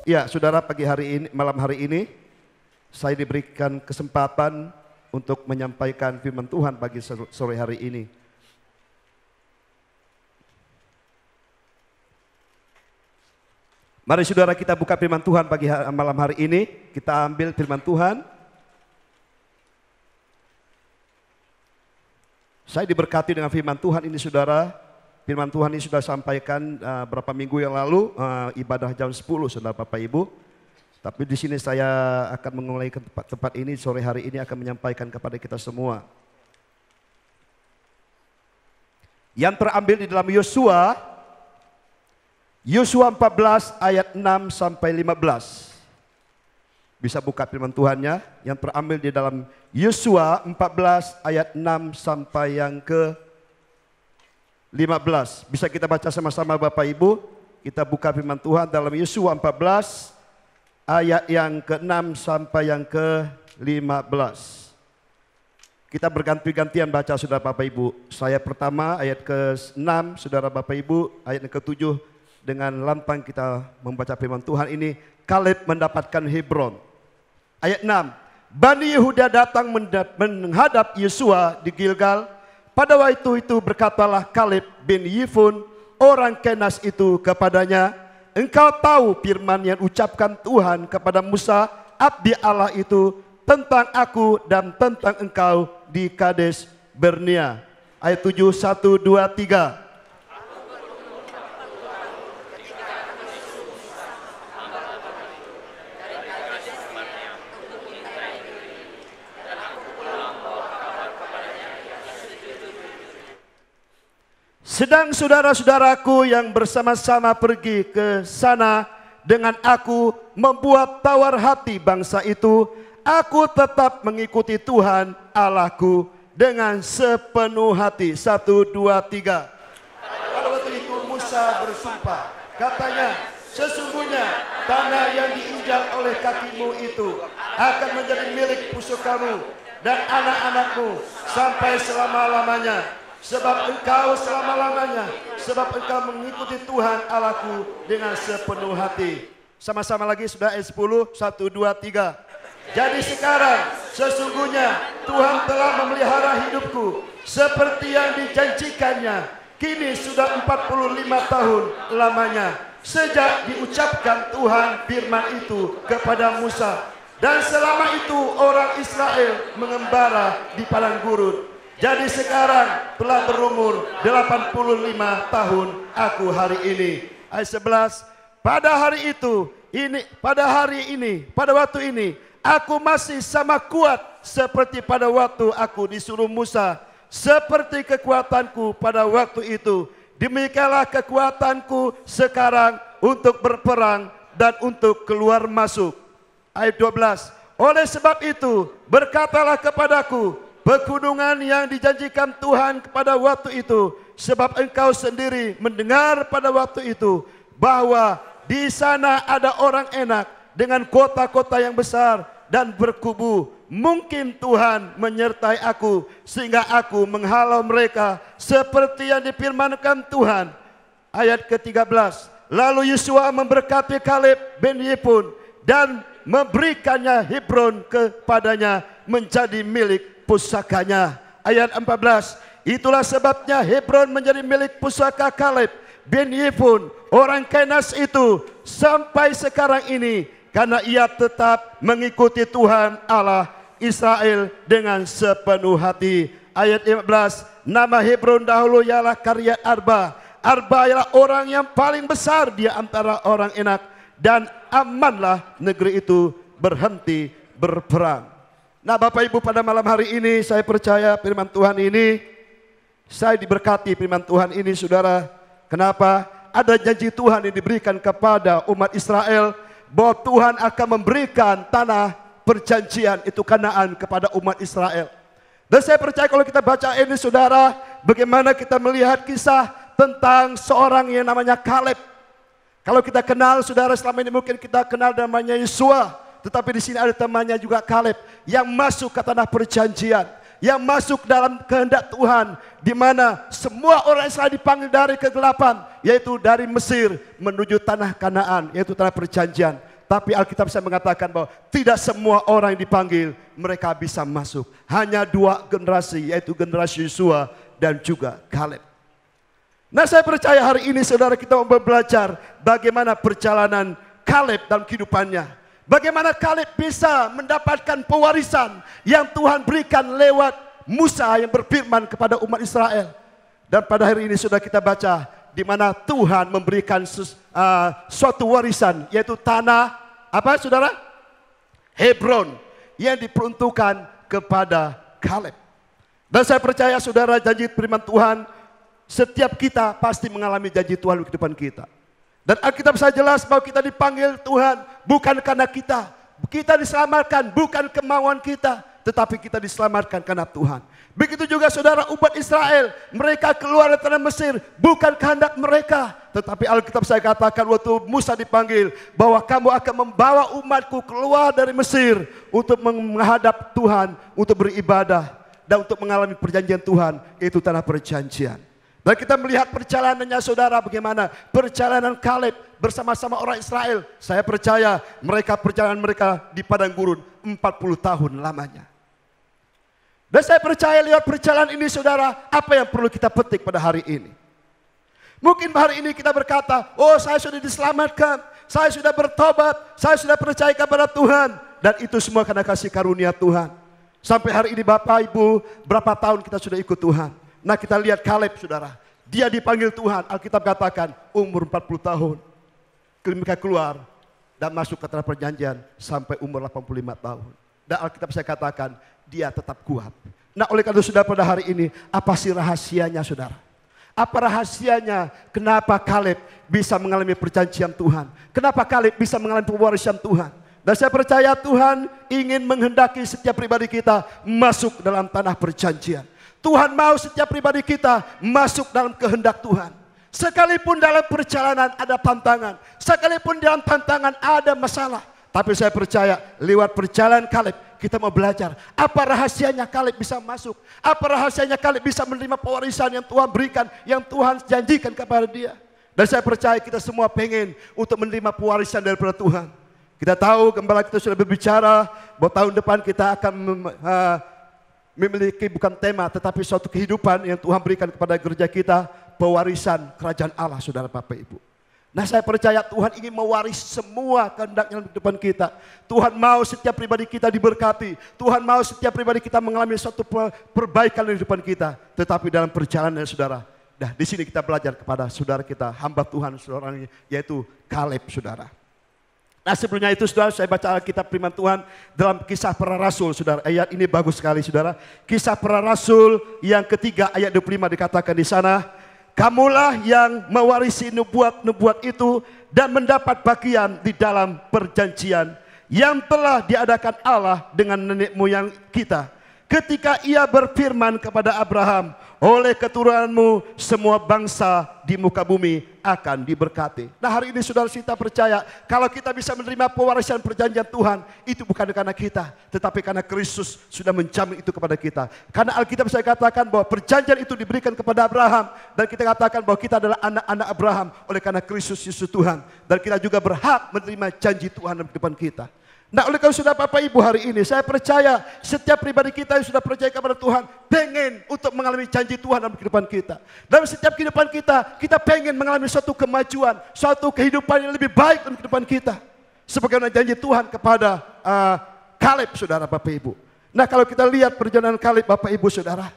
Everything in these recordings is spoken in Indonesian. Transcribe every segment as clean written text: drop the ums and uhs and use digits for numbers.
Ya, saudara, malam hari ini saya diberikan kesempatan untuk menyampaikan firman Tuhan pagi sore hari ini. Mari saudara kita buka firman Tuhan malam hari ini. Kita ambil firman Tuhan. Saya diberkati dengan firman Tuhan ini saudara. Firman Tuhan ini sudah sampaikan berapa minggu yang lalu, ibadah jam 10 saudara Bapak Ibu. Tapi di sini saya akan memulai ke tempat ini sore hari ini akan menyampaikan kepada kita semua. Yang terambil di dalam Yosua 14 ayat 6 sampai 15. Bisa buka firman Tuhannya yang terambil di dalam Yosua 14 ayat 6 sampai yang ke 15. Bisa kita baca sama-sama Bapak Ibu. Kita buka firman Tuhan dalam Yosua 14 ayat yang ke-6 sampai yang ke-15. Kita berganti-gantian baca saudara Bapak Ibu. Saya pertama ayat ke-6, saudara Bapak Ibu ayat yang ke-7. Dengan lantang kita membaca firman Tuhan ini. Kaleb mendapatkan Hebron. Ayat 6. Bani Yehuda datang menghadap Yosua di Gilgal. Pada waktu itu berkatalah Kaleb bin Yefun orang Kenas itu kepadanya, engkau tahu firman yang ucapkan Tuhan kepada Musa, abdi Allah itu, tentang aku dan tentang engkau di Kades Barnea. Ayat 7, 1, 2, 3. Sedang saudara-saudaraku yang bersama-sama pergi ke sana dengan aku membuat tawar hati bangsa itu, aku tetap mengikuti Tuhan Allahku dengan sepenuh hati. 1, 2, 3. Pada waktu itu Musa bersumpah, katanya, sesungguhnya tanah yang diinjak oleh kakimu itu akan menjadi milik pusakamu dan anak-anakmu sampai selama-lamanya. Sebab engkau selama-lamanya, sebab engkau mengikuti Tuhan Allahku dengan sepenuh hati. Sama-sama lagi sudah ayat 10, 1, 2, 3. Jadi sekarang sesungguhnya Tuhan telah memelihara hidupku seperti yang dijanjikannya. Kini sudah 45 tahun lamanya sejak diucapkan Tuhan firman itu kepada Musa. Dan selama itu orang Israel mengembara di padang gurun. Jadi sekarang telah berumur 85 tahun aku hari ini. Ayat 11. Pada waktu ini aku masih sama kuat seperti pada waktu aku disuruh Musa. Seperti kekuatanku pada waktu itu, demikianlah kekuatanku sekarang untuk berperang dan untuk keluar masuk. Ayat 12. Oleh sebab itu berkatalah kepadaku pegunungan yang dijanjikan Tuhan kepada waktu itu, sebab engkau sendiri mendengar pada waktu itu bahwa di sana ada orang enak dengan kota-kota yang besar dan berkubu. Mungkin Tuhan menyertai aku sehingga aku menghalau mereka seperti yang difirmankan Tuhan. Ayat ke-13. Lalu Yosua memberkati Kaleb bin Yefun dan memberikannya Hebron kepadanya menjadi milik pusakanya. Ayat 14. Itulah sebabnya Hebron menjadi milik pusaka Kaleb bin Yefun orang Kenas itu sampai sekarang ini, karena ia tetap mengikuti Tuhan Allah Israel dengan sepenuh hati. Ayat 15. Nama Hebron dahulu ialah Kiryat Arba. Arba ialah orang yang paling besar di antara orang enak, dan amanlah negeri itu berhenti berperang. Nah Bapak Ibu, pada malam hari ini saya percaya firman Tuhan ini, saya diberkati firman Tuhan ini saudara. Kenapa? Ada janji Tuhan yang diberikan kepada umat Israel bahwa Tuhan akan memberikan tanah perjanjian itu Kanaan kepada umat Israel. Dan saya percaya kalau kita baca ini saudara, bagaimana kita melihat kisah tentang seorang yang namanya Kaleb. Kalau kita kenal saudara, selama ini mungkin kita kenal namanya Yosua. Tetapi di sini ada temannya juga Kaleb yang masuk ke tanah perjanjian, yang masuk dalam kehendak Tuhan, di mana semua orang Israel dipanggil dari kegelapan, yaitu dari Mesir menuju tanah Kanaan, yaitu tanah perjanjian. Tapi Alkitab saya mengatakan bahwa tidak semua orang yang dipanggil mereka bisa masuk. Hanya dua generasi, yaitu generasi Yosua dan juga Kaleb. Nah, saya percaya hari ini saudara kita mau belajar bagaimana perjalanan Kaleb dalam kehidupannya. Bagaimana Kaleb bisa mendapatkan pewarisan yang Tuhan berikan lewat Musa yang berfirman kepada umat Israel. Dan pada hari ini sudah kita baca di mana Tuhan memberikan suatu warisan, yaitu tanah apa saudara? Hebron, yang diperuntukkan kepada Kaleb. Dan saya percaya saudara, janji firman Tuhan, setiap kita pasti mengalami janji Tuhan di kehidupan kita. Dan Alkitab saya jelas bahwa kita dipanggil Tuhan bukan karena kita diselamatkan bukan kemauan kita, tetapi kita diselamatkan karena Tuhan. Begitu juga saudara umat Israel, mereka keluar dari tanah Mesir bukan kehendak mereka, tetapi Alkitab saya katakan waktu Musa dipanggil bahwa kamu akan membawa umatku keluar dari Mesir untuk menghadap Tuhan, untuk beribadah dan untuk mengalami perjanjian Tuhan, yaitu tanah perjanjian. Dan kita melihat perjalanannya saudara, bagaimana perjalanan Kaleb bersama-sama orang Israel. Saya percaya perjalanan mereka di padang gurun 40 tahun lamanya. Dan saya percaya lewat perjalanan ini saudara, apa yang perlu kita petik pada hari ini? Mungkin hari ini kita berkata, oh saya sudah diselamatkan, saya sudah bertobat, saya sudah percaya kepada Tuhan. Dan itu semua karena kasih karunia Tuhan. Sampai hari ini Bapak Ibu, berapa tahun kita sudah ikut Tuhan. Nah kita lihat Kaleb saudara, dia dipanggil Tuhan, Alkitab katakan umur 40 tahun. Mereka keluar dan masuk ke tanah perjanjian sampai umur 85 tahun. Dan Alkitab saya katakan, dia tetap kuat. Nah oleh karena itu saudara pada hari ini, apa sih rahasianya saudara? Apa rahasianya kenapa Kaleb bisa mengalami perjanjian Tuhan? Kenapa Kaleb bisa mengalami pewarisan Tuhan? Dan saya percaya Tuhan ingin menghendaki setiap pribadi kita masuk dalam tanah perjanjian. Tuhan mau setiap pribadi kita masuk dalam kehendak Tuhan. Sekalipun dalam perjalanan ada tantangan, sekalipun dalam tantangan ada masalah, tapi saya percaya lewat perjalanan Kaleb kita mau belajar apa rahasianya Kaleb bisa masuk, apa rahasianya Kaleb bisa menerima pewarisan yang Tuhan berikan, yang Tuhan janjikan kepada dia. Dan saya percaya kita semua pengen untuk menerima pewarisan daripada Tuhan. Kita tahu gembala kita sudah berbicara bahwa tahun depan kita akan memiliki bukan tema tetapi suatu kehidupan yang Tuhan berikan kepada gereja kita, pewarisan kerajaan Allah saudara Bapak Ibu. Nah saya percaya Tuhan ingin mewaris semua kehendak dalam kehidupan kita. Tuhan mau setiap pribadi kita diberkati. Tuhan mau setiap pribadi kita mengalami suatu perbaikan dalam kehidupan kita. Tetapi dalam perjalanan saudara, nah di sini kita belajar kepada saudara kita, hamba Tuhan saudara, yaitu Kaleb saudara. Nah sebelumnya itu saudara, saya baca Alkitab firman Tuhan dalam Kisah Para Rasul saudara. Ayat ini bagus sekali saudara. Kisah Para Rasul yang ketiga ayat 25 dikatakan di sana, kamulah yang mewarisi nubuat-nubuat itu dan mendapat bagian di dalam perjanjian yang telah diadakan Allah dengan nenek moyang kita. Ketika ia berfirman kepada Abraham, oleh keturunanmu semua bangsa di muka bumi akan diberkati. Nah hari ini saudara kita percaya kalau kita bisa menerima pewarisan perjanjian Tuhan, itu bukan karena kita, tetapi karena Kristus sudah menjamin itu kepada kita. Karena Alkitab saya katakan bahwa perjanjian itu diberikan kepada Abraham, dan kita katakan bahwa kita adalah anak-anak Abraham oleh karena Kristus Yesus Tuhan, dan kita juga berhak menerima janji Tuhan dalam kehidupan kita. Nah oleh karena sudah Bapak Ibu hari ini saya percaya setiap pribadi kita yang sudah percaya kepada Tuhan pengen untuk mengalami janji Tuhan dalam kehidupan kita. Dalam setiap kehidupan kita pengen mengalami suatu kemajuan, suatu kehidupan yang lebih baik dalam kehidupan kita. Sebagaimana janji Tuhan kepada Kaleb saudara Bapak Ibu. Nah kalau kita lihat perjalanan Kaleb Bapak Ibu saudara,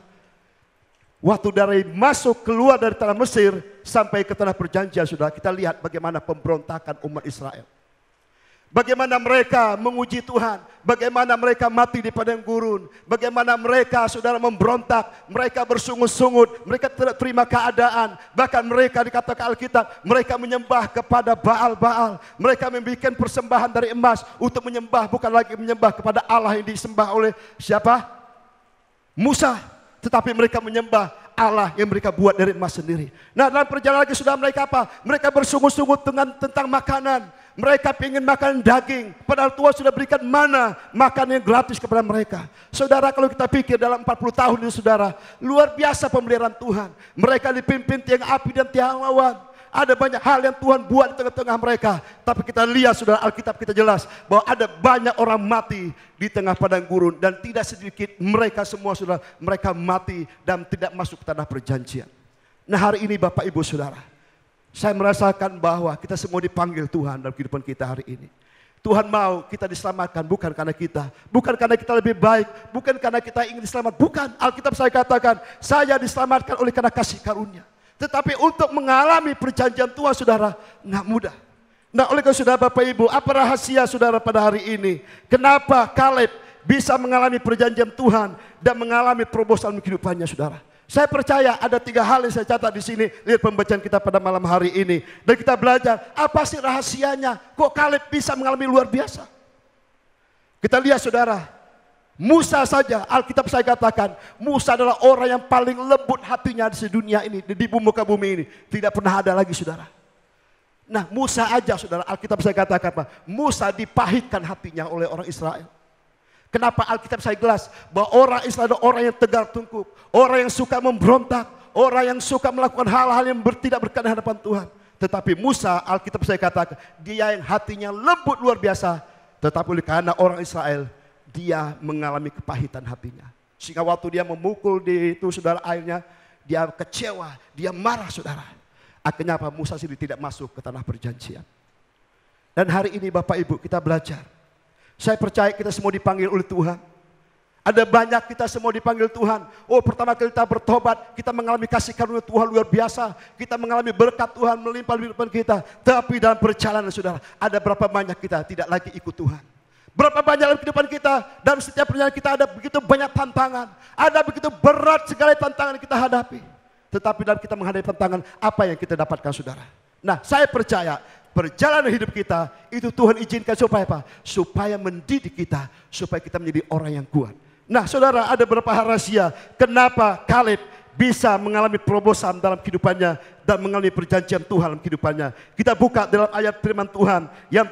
waktu dari masuk keluar dari tanah Mesir sampai ke tanah perjanjian saudara, kita lihat bagaimana pemberontakan umat Israel. Bagaimana mereka menguji Tuhan, bagaimana mereka mati di padang gurun, bagaimana mereka saudara memberontak, mereka bersungut-sungut, mereka tidak terima keadaan, bahkan mereka dikatakan Alkitab, mereka menyembah kepada Baal-Baal, mereka membuat persembahan dari emas untuk menyembah, bukan lagi menyembah kepada Allah yang disembah oleh siapa? Musa, tetapi mereka menyembah Allah yang mereka buat dari emas sendiri. Nah dalam perjalanan lagi sudah mereka apa? Mereka bersungut-sungut tentang makanan. Mereka ingin makan daging, padahal Tuhan sudah berikan mana makan yang gratis kepada mereka. Saudara kalau kita pikir dalam 40 tahun ini saudara, luar biasa pemeliharaan Tuhan. Mereka dipimpin tiang api dan tiang awan. Ada banyak hal yang Tuhan buat di tengah-tengah mereka. Tapi kita lihat saudara, Alkitab kita jelas bahwa ada banyak orang mati di tengah padang gurun. Dan tidak sedikit mereka semua saudara, mereka mati dan tidak masuk ke tanah perjanjian. Nah hari ini Bapak Ibu Saudara, saya merasakan bahwa kita semua dipanggil Tuhan dalam kehidupan kita hari ini. Tuhan mau kita diselamatkan bukan karena kita, bukan karena kita lebih baik, bukan karena kita ingin diselamat, bukan. Alkitab saya katakan, saya diselamatkan oleh karena kasih karunia. Tetapi untuk mengalami perjanjian Tuhan saudara, nggak mudah. Nah oleh karena saudara Bapak Ibu, apa rahasia saudara pada hari ini? Kenapa Kaleb bisa mengalami perjanjian Tuhan dan mengalami terobosan kehidupannya saudara? Saya percaya ada 3 hal yang saya catat di sini. Lihat pembacaan kita pada malam hari ini. Dan kita belajar, apa sih rahasianya? Kok Kaleb bisa mengalami luar biasa? Kita lihat saudara, Musa saja, Alkitab saya katakan, Musa adalah orang yang paling lembut hatinya di dunia ini, di muka bumi ini. Tidak pernah ada lagi saudara. Nah Musa aja saudara, Alkitab saya katakan, Musa dipahitkan hatinya oleh orang Israel. Kenapa Alkitab saya jelas bahwa orang Israel adalah orang yang tegar tungkuk, orang yang suka memberontak, orang yang suka melakukan hal-hal yang tidak berkenan hadapan Tuhan. Tetapi Musa, Alkitab saya katakan, dia yang hatinya lembut luar biasa, tetapi oleh karena orang Israel, dia mengalami kepahitan hatinya. Sehingga waktu dia memukul di itu saudara airnya, dia kecewa, dia marah saudara. Akhirnya apa? Musa sendiri tidak masuk ke tanah perjanjian. Dan hari ini Bapak Ibu kita belajar. Saya percaya kita semua dipanggil oleh Tuhan. Ada banyak kita semua dipanggil Tuhan. Oh pertama kali kita bertobat, kita mengalami kasih karunia Tuhan luar biasa. Kita mengalami berkat Tuhan melimpah di depan kita. Tapi dalam perjalanan saudara, ada berapa banyak kita tidak lagi ikut Tuhan. Berapa banyak dalam kehidupan kita, dalam setiap perjalanan kita ada begitu banyak tantangan. Ada begitu berat segala tantangan yang kita hadapi. Tetapi dalam kita menghadapi tantangan, apa yang kita dapatkan saudara? Nah saya percaya, perjalanan hidup kita itu Tuhan izinkan supaya apa? Supaya mendidik kita, supaya kita menjadi orang yang kuat. Nah saudara, ada beberapa rahasia kenapa Kaleb bisa mengalami terobosan dalam kehidupannya dan mengalami perjanjian Tuhan dalam kehidupannya. Kita buka dalam ayat firman Tuhan yang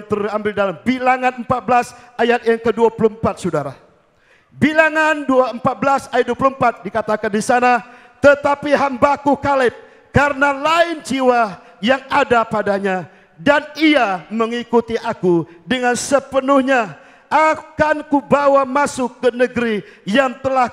terambil dalam Bilangan 14 ayat yang ke-24 saudara. Bilangan 14 ayat 24 dikatakan di sana, tetapi hambaku Kaleb karena lain jiwa yang ada padanya dan ia mengikuti aku dengan sepenuhnya, akan kubawa masuk ke negeri yang telah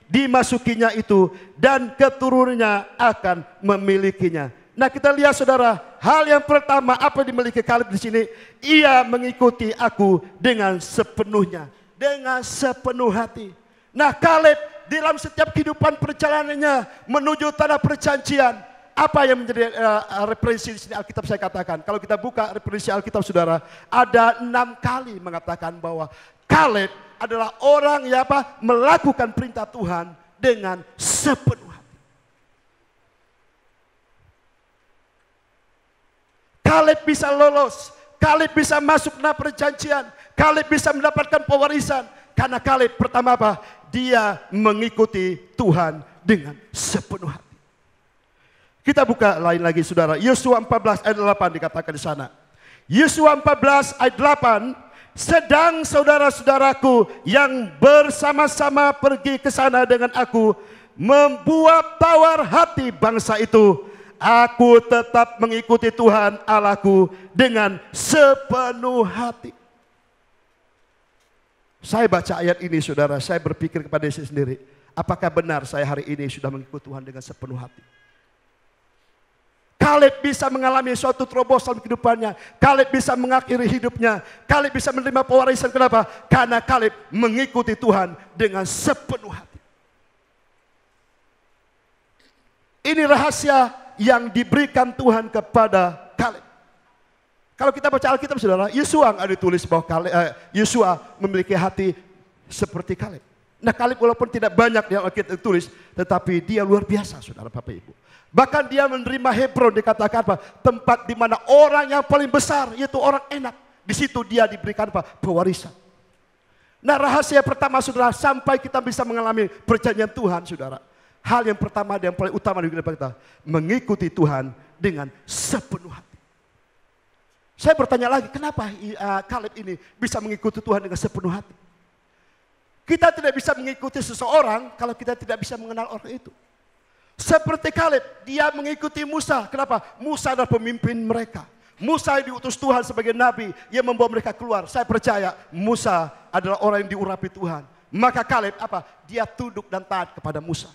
dimasukinya itu dan keturunannya akan memilikinya. Nah kita lihat saudara, hal yang pertama apa yang dimiliki Kaleb di sini? Ia mengikuti aku dengan sepenuhnya, dengan sepenuh hati. Nah Kaleb dalam setiap kehidupan perjalanannya menuju tanah perjanjian, apa yang menjadi referensi di sini Alkitab saya katakan? Kalau kita buka referensi Alkitab saudara, ada 6 kali mengatakan bahwa Kaleb adalah orang yang apa? Melakukan perintah Tuhan dengan sepenuh hati. Kaleb bisa lolos, Kaleb bisa masuk tanah perjanjian, Kaleb bisa mendapatkan pewarisan. Karena Kaleb pertama apa? Dia mengikuti Tuhan dengan sepenuh hati. Kita buka lain lagi saudara. Yosua 14 ayat 8 dikatakan di sana. Yosua 14 ayat 8, sedang saudara-saudaraku yang bersama-sama pergi ke sana dengan aku membuat tawar hati bangsa itu, aku tetap mengikuti Tuhan Allahku dengan sepenuh hati. Saya baca ayat ini saudara, saya berpikir kepada diri sendiri, apakah benar saya hari ini sudah mengikuti Tuhan dengan sepenuh hati? Kaleb bisa mengalami suatu terobosan kehidupannya. Kaleb bisa mengakhiri hidupnya. Kaleb bisa menerima pewarisan. Kenapa? Karena Kaleb mengikuti Tuhan dengan sepenuh hati. Ini rahasia yang diberikan Tuhan kepada Kaleb. Kalau kita baca Alkitab saudara, Yosua ada ditulis bahwa Yosua memiliki hati seperti Kaleb. Nah Kaleb walaupun tidak banyak yang Alkitab tulis, tetapi dia luar biasa saudara Bapak Ibu. Bahkan dia menerima Hebron, dikatakan apa? Tempat di mana orang yang paling besar, yaitu orang Enak. Di situ dia diberikan apa? Pewarisan. Nah rahasia pertama saudara, sampai kita bisa mengalami perjanjian Tuhan saudara. Hal yang pertama dan yang paling utama di kehidupan kita, mengikuti Tuhan dengan sepenuh hati. Saya bertanya lagi, kenapa Kaleb ini bisa mengikuti Tuhan dengan sepenuh hati? Kita tidak bisa mengikuti seseorang kalau kita tidak bisa mengenal orang itu. Seperti Kaleb, dia mengikuti Musa. Kenapa? Musa adalah pemimpin mereka. Musa yang diutus Tuhan sebagai nabi yang membawa mereka keluar. Saya percaya Musa adalah orang yang diurapi Tuhan. Maka Kaleb apa? Dia tunduk dan taat kepada Musa.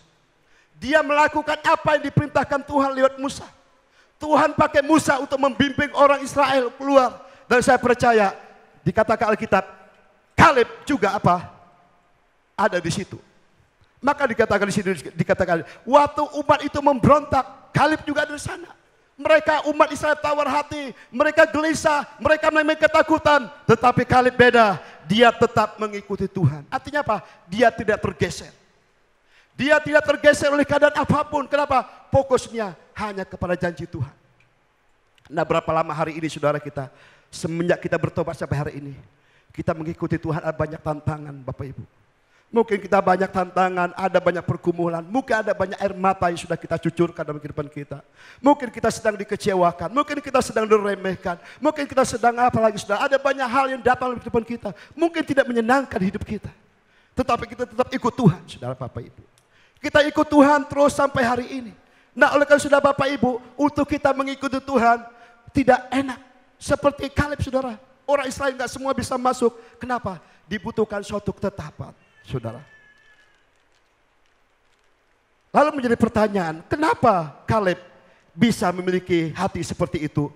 Dia melakukan apa yang diperintahkan Tuhan lewat Musa. Tuhan pakai Musa untuk membimbing orang Israel keluar. Dan saya percaya, dikatakan Alkitab, Kaleb juga apa? Ada di situ. Maka dikatakan di sini, dikatakan waktu umat itu memberontak, Kaleb juga ada di sana. Mereka umat Israel tawar hati, mereka gelisah, mereka memiliki ketakutan. Tetapi Kaleb beda, dia tetap mengikuti Tuhan. Artinya apa? Dia tidak tergeser. Dia tidak tergeser oleh keadaan apapun. Kenapa? Fokusnya hanya kepada janji Tuhan. Nah, berapa lama hari ini saudara kita, semenjak kita bertobat sampai hari ini, kita mengikuti Tuhan, ada banyak tantangan Bapak Ibu. Mungkin kita banyak tantangan, ada banyak pergumulan, mungkin ada banyak air mata yang sudah kita cucurkan dalam kehidupan kita. Mungkin kita sedang dikecewakan, mungkin kita sedang diremehkan, mungkin kita sedang apa lagi sudah. Ada banyak hal yang datang dalam kehidupan kita, mungkin tidak menyenangkan hidup kita. Tetapi kita tetap ikut Tuhan, saudara Bapak Ibu. Kita ikut Tuhan terus sampai hari ini. Nah, oleh karena sudah Bapak Ibu, untuk kita mengikuti Tuhan tidak enak. Seperti Kaleb saudara, orang Israel nggak semua bisa masuk. Kenapa? Dibutuhkan suatu ketetapan. Saudara. Lalu menjadi pertanyaan, kenapa Kaleb bisa memiliki hati seperti itu?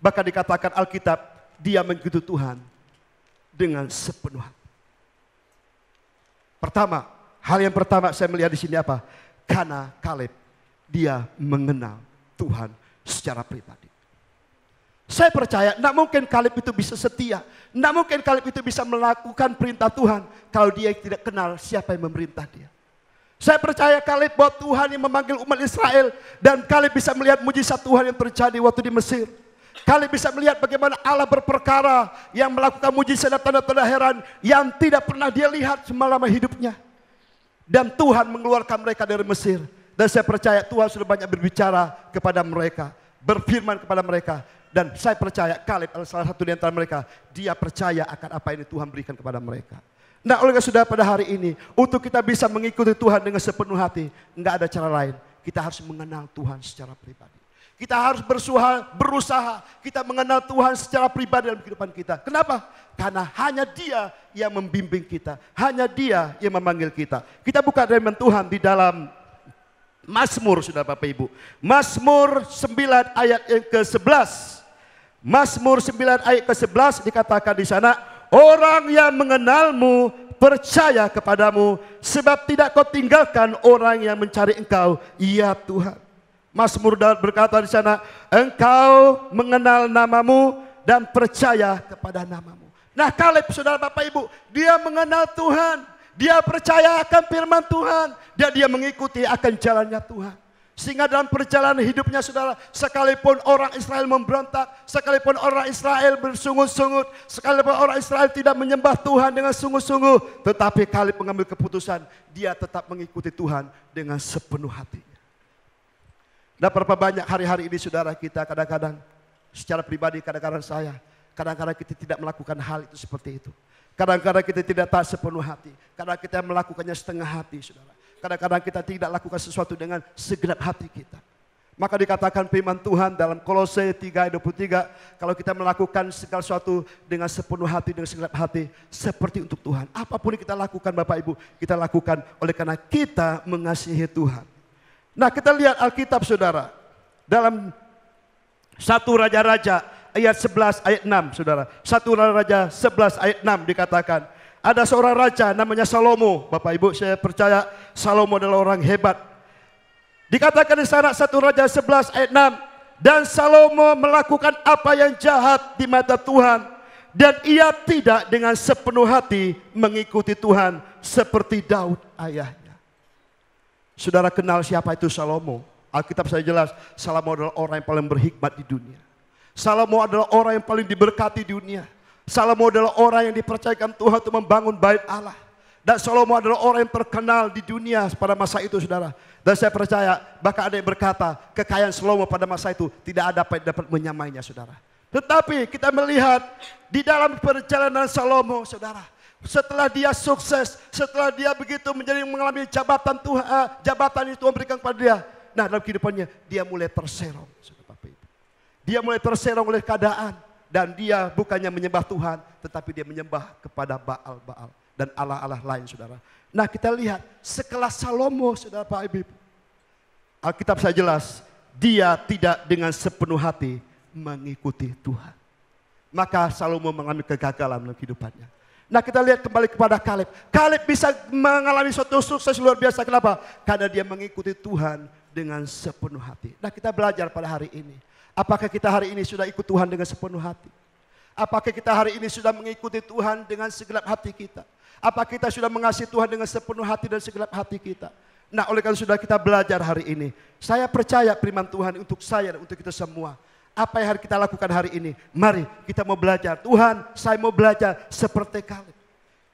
Bahkan dikatakan Alkitab, dia mengikuti Tuhan dengan sepenuh hati. Pertama, hal yang pertama saya melihat di sini apa? Karena Kaleb, dia mengenal Tuhan secara pribadi. Saya percaya, tidak mungkin Kaleb itu bisa setia. Tidak mungkin Kaleb itu bisa melakukan perintah Tuhan kalau dia tidak kenal siapa yang memerintah dia. Saya percaya Kaleb bahwa Tuhan yang memanggil umat Israel. Dan Kaleb bisa melihat mujizat Tuhan yang terjadi waktu di Mesir. Kaleb bisa melihat bagaimana Allah berperkara yang melakukan mujizat dan tanda-tanda heran yang tidak pernah dia lihat selama hidupnya. Dan Tuhan mengeluarkan mereka dari Mesir. Dan saya percaya Tuhan sudah banyak berbicara kepada mereka. Berfirman kepada mereka. Dan saya percaya Kaleb adalah salah satu di antara mereka. Dia percaya akan apa yang Tuhan berikan kepada mereka. Nah, oleh karena sudah pada hari ini, untuk kita bisa mengikuti Tuhan dengan sepenuh hati, enggak ada cara lain. Kita harus mengenal Tuhan secara pribadi. Kita harus berusaha kita mengenal Tuhan secara pribadi dalam kehidupan kita. Kenapa? Karena hanya Dia yang membimbing kita. Hanya Dia yang memanggil kita. Kita buka firman Tuhan di dalam Mazmur, sudah Bapak Ibu. Mazmur 9 ayat yang ke-11. Mazmur 9 ayat ke-11 dikatakan di sana, orang yang mengenalmu percaya kepadamu, sebab tidak kau tinggalkan orang yang mencari engkau, ya Tuhan. Mazmur Daud berkata di sana, engkau mengenal namamu dan percaya kepada namamu. Nah, Kaleb saudara Bapak Ibu, dia mengenal Tuhan, dia percaya akan firman Tuhan, dan dia mengikuti akan jalannya Tuhan. Sehingga dalam perjalanan hidupnya saudara, sekalipun orang Israel memberontak, sekalipun orang Israel bersungut-sungut, sekalipun orang Israel tidak menyembah Tuhan dengan sungguh-sungguh, tetapi Kaleb mengambil keputusan, dia tetap mengikuti Tuhan dengan sepenuh hatinya. Dan berapa banyak hari-hari ini saudara kita kadang-kadang, secara pribadi kadang-kadang saya, kadang-kadang kita tidak melakukan hal itu seperti itu. Kadang-kadang kita tidak taat sepenuh hati, kadang kita melakukannya setengah hati saudara. Kadang-kadang kita tidak lakukan sesuatu dengan segenap hati kita. Maka dikatakan firman Tuhan dalam Kolose 3 ayat 23, kalau kita melakukan segala sesuatu dengan sepenuh hati, dengan segenap hati, seperti untuk Tuhan. Apapun yang kita lakukan Bapak Ibu, kita lakukan oleh karena kita mengasihi Tuhan. Nah, kita lihat Alkitab saudara, dalam 1 Raja-Raja ayat 11 ayat 6 saudara. 1 Raja 11 ayat 6 dikatakan, ada seorang raja namanya Salomo. Bapak Ibu, saya percaya Salomo adalah orang hebat. Dikatakan di sana 1 Raja 11 ayat 6. Dan Salomo melakukan apa yang jahat di mata Tuhan. Dan ia tidak dengan sepenuh hati mengikuti Tuhan seperti Daud ayahnya. Saudara kenal siapa itu Salomo? Alkitab saya jelas, Salomo adalah orang yang paling berhikmat di dunia. Salomo adalah orang yang paling diberkati di dunia. Salomo adalah orang yang dipercayakan Tuhan untuk membangun bait Allah. Dan Salomo adalah orang yang terkenal di dunia pada masa itu saudara. Dan saya percaya bahkan ada yang berkata kekayaan Salomo pada masa itu tidak ada apa yang dapat menyamainya saudara. Tetapi kita melihat di dalam perjalanan Salomo saudara. Setelah dia sukses, setelah dia begitu menjadi mengalami jabatan Tuhan, jabatan itu Tuhan berikan kepada dia. Nah, dalam kehidupannya dia mulai terserong, saudara Bapak Ibu. Dia mulai terserong oleh keadaan. Dan dia bukannya menyembah Tuhan, tetapi dia menyembah kepada Baal-Baal dan Allah-Allah lain, saudara. Nah, kita lihat sekelas Salomo, saudara Bapak Ibu. Alkitab saya jelas, dia tidak dengan sepenuh hati mengikuti Tuhan. Maka Salomo mengalami kegagalan dalam kehidupannya. Nah, kita lihat kembali kepada Kaleb. Kaleb bisa mengalami suatu sukses luar biasa. Kenapa? Karena dia mengikuti Tuhan dengan sepenuh hati. Nah, kita belajar pada hari ini. Apakah kita hari ini sudah ikut Tuhan dengan sepenuh hati? Apakah kita hari ini sudah mengikuti Tuhan dengan segenap hati kita? Apakah kita sudah mengasihi Tuhan dengan sepenuh hati dan segenap hati kita? Nah, oleh karena sudah kita belajar hari ini, saya percaya firman Tuhan untuk saya dan untuk kita semua. Apa yang harus kita lakukan hari ini? Mari kita mau belajar. Tuhan, saya mau belajar seperti Kaleb.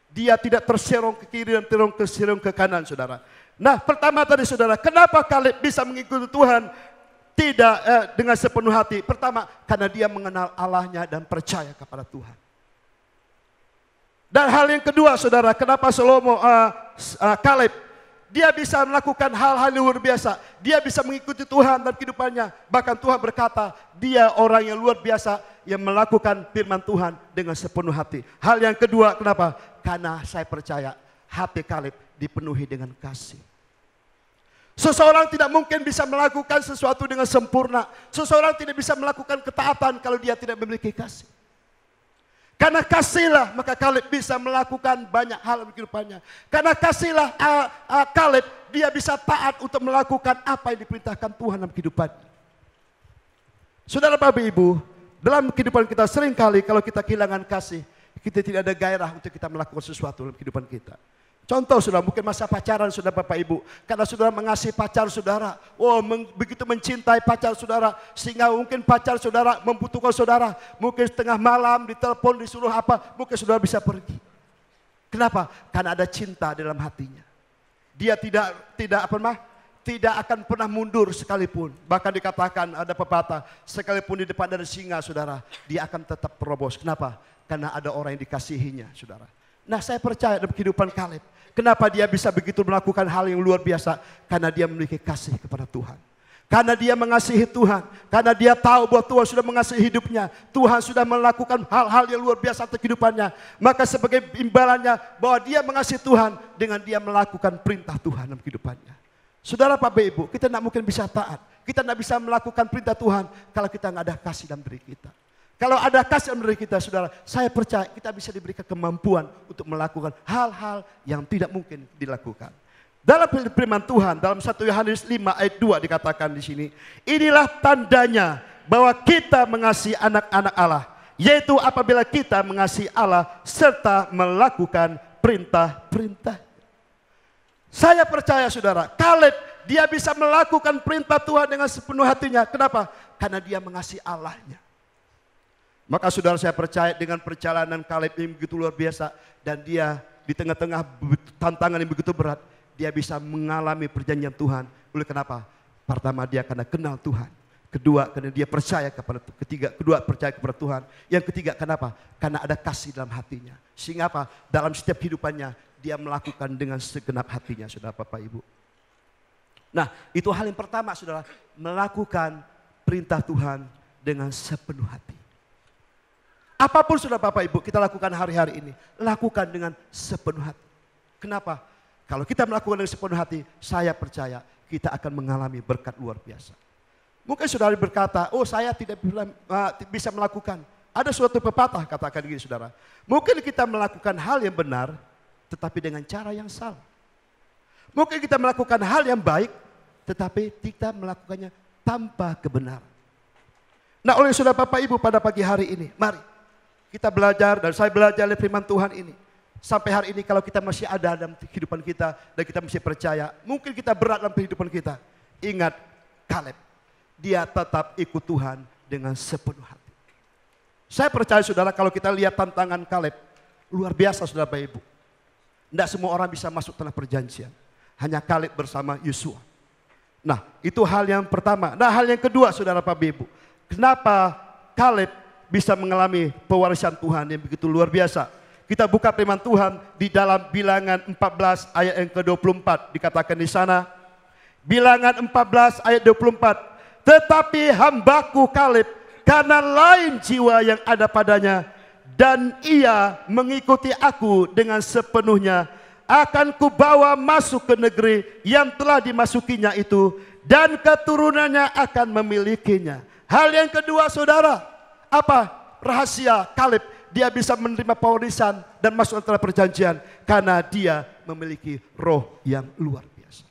Dia tidak terserong ke kiri dan terserong ke kanan, saudara. Nah, pertama tadi, saudara, kenapa Kaleb bisa mengikuti Tuhan tidak dengan sepenuh hati? Pertama, karena dia mengenal Allahnya dan percaya kepada Tuhan. Dan hal yang kedua, saudara, kenapa Kaleb dia bisa melakukan hal-hal yang luar biasa. Dia bisa mengikuti Tuhan dalam kehidupannya. Bahkan Tuhan berkata, dia orang yang luar biasa yang melakukan firman Tuhan dengan sepenuh hati. Hal yang kedua, kenapa? Karena saya percaya hati Kaleb dipenuhi dengan kasih. Seseorang tidak mungkin bisa melakukan sesuatu dengan sempurna. Seseorang tidak bisa melakukan ketaatan kalau dia tidak memiliki kasih. Karena kasihlah maka Kaleb bisa melakukan banyak hal dalam kehidupannya. Karena kasihlah Kaleb dia bisa taat untuk melakukan apa yang diperintahkan Tuhan dalam kehidupannya. Saudara Bapak Ibu, dalam kehidupan kita seringkali kalau kita kehilangan kasih, kita tidak ada gairah untuk kita melakukan sesuatu dalam kehidupan kita. Contoh, saudara, mungkin masa pacaran, saudara Bapak Ibu. Karena saudara mengasihi pacar saudara. Begitu mencintai pacar saudara. Sehingga mungkin pacar saudara membutuhkan saudara. Mungkin setengah malam ditelepon, disuruh apa. Mungkin saudara bisa pergi. Kenapa? Karena ada cinta dalam hatinya. Dia tidak akan pernah mundur sekalipun. Bahkan dikatakan ada pepatah, sekalipun di depan ada singa, saudara, dia akan tetap terobos. Kenapa? Karena ada orang yang dikasihinya, saudara. Nah, saya percaya dalam kehidupan Kaleb. Kenapa dia bisa begitu melakukan hal yang luar biasa? Karena dia memiliki kasih kepada Tuhan. Karena dia mengasihi Tuhan. Karena dia tahu bahwa Tuhan sudah mengasihi hidupnya. Tuhan sudah melakukan hal-hal yang luar biasa untuk kehidupannya. Maka sebagai imbalannya bahwa dia mengasihi Tuhan dengan dia melakukan perintah Tuhan dalam kehidupannya. Saudara Bapak Ibu, kita tidak mungkin bisa taat. Kita tidak bisa melakukan perintah Tuhan kalau kita tidak ada kasih dalam diri kita. Kalau ada kasih dalam diri kita, saudara, saya percaya kita bisa diberikan kemampuan untuk melakukan hal-hal yang tidak mungkin dilakukan. Dalam firman Tuhan, dalam 1 Yohanes 5 ayat 2 dikatakan di sini, inilah tandanya bahwa kita mengasihi anak-anak Allah, yaitu apabila kita mengasihi Allah serta melakukan perintah-perintah. Saya percaya, saudara, Kaleb dia bisa melakukan perintah Tuhan dengan sepenuh hatinya. Kenapa? Karena dia mengasihi Allahnya. Maka saudara, saya percaya dengan perjalanan Kaleb yang begitu luar biasa. Dan dia di tengah-tengah tantangan yang begitu berat, dia bisa mengalami perjanjian Tuhan. Oleh kenapa? Pertama, dia karena kenal Tuhan. Kedua, karena dia percaya kepada Tuhan. Kedua, percaya kepada Tuhan. Yang ketiga, kenapa? Karena ada kasih dalam hatinya. Sehingga apa? Dalam setiap kehidupannya, dia melakukan dengan segenap hatinya, saudara Bapak Ibu. Nah, itu hal yang pertama, saudara. Melakukan perintah Tuhan dengan sepenuh hati. Apapun saudara Bapak Ibu kita lakukan hari-hari ini, lakukan dengan sepenuh hati. Kenapa? Kalau kita melakukan dengan sepenuh hati, saya percaya kita akan mengalami berkat luar biasa. Mungkin saudara berkata, saya tidak bisa melakukan. Ada suatu pepatah katakan gini, saudara. Mungkin kita melakukan hal yang benar, tetapi dengan cara yang salah. Mungkin kita melakukan hal yang baik, tetapi kita melakukannya tanpa kebenaran. Nah, oleh saudara Bapak Ibu pada pagi hari ini, mari kita belajar dan saya belajar dari firman Tuhan ini. Sampai hari ini kalau kita masih ada dalam kehidupan kita dan kita masih percaya, mungkin kita berat dalam kehidupan kita. Ingat Kaleb, dia tetap ikut Tuhan dengan sepenuh hati. Saya percaya saudara kalau kita lihat tantangan Kaleb, luar biasa saudara Bapak Ibu. Tidak semua orang bisa masuk tanah perjanjian. Hanya Kaleb bersama Yosua. Nah, itu hal yang pertama. Nah, hal yang kedua saudara Bapak Ibu. Kenapa Kaleb bisa mengalami pewarisan Tuhan yang begitu luar biasa? Kita buka firman Tuhan di dalam Bilangan 14 ayat yang ke-24. Dikatakan di sana, Bilangan 14 ayat 24. Tetapi hambaku Kaleb, karena lain jiwa yang ada padanya, dan ia mengikuti aku dengan sepenuhnya, akan kubawa masuk ke negeri yang telah dimasukinya itu, dan keturunannya akan memilikinya. Hal yang kedua saudara, apa rahasia Kaleb? Dia bisa menerima pewarisan dan masuk antara perjanjian, karena dia memiliki roh yang luar biasa.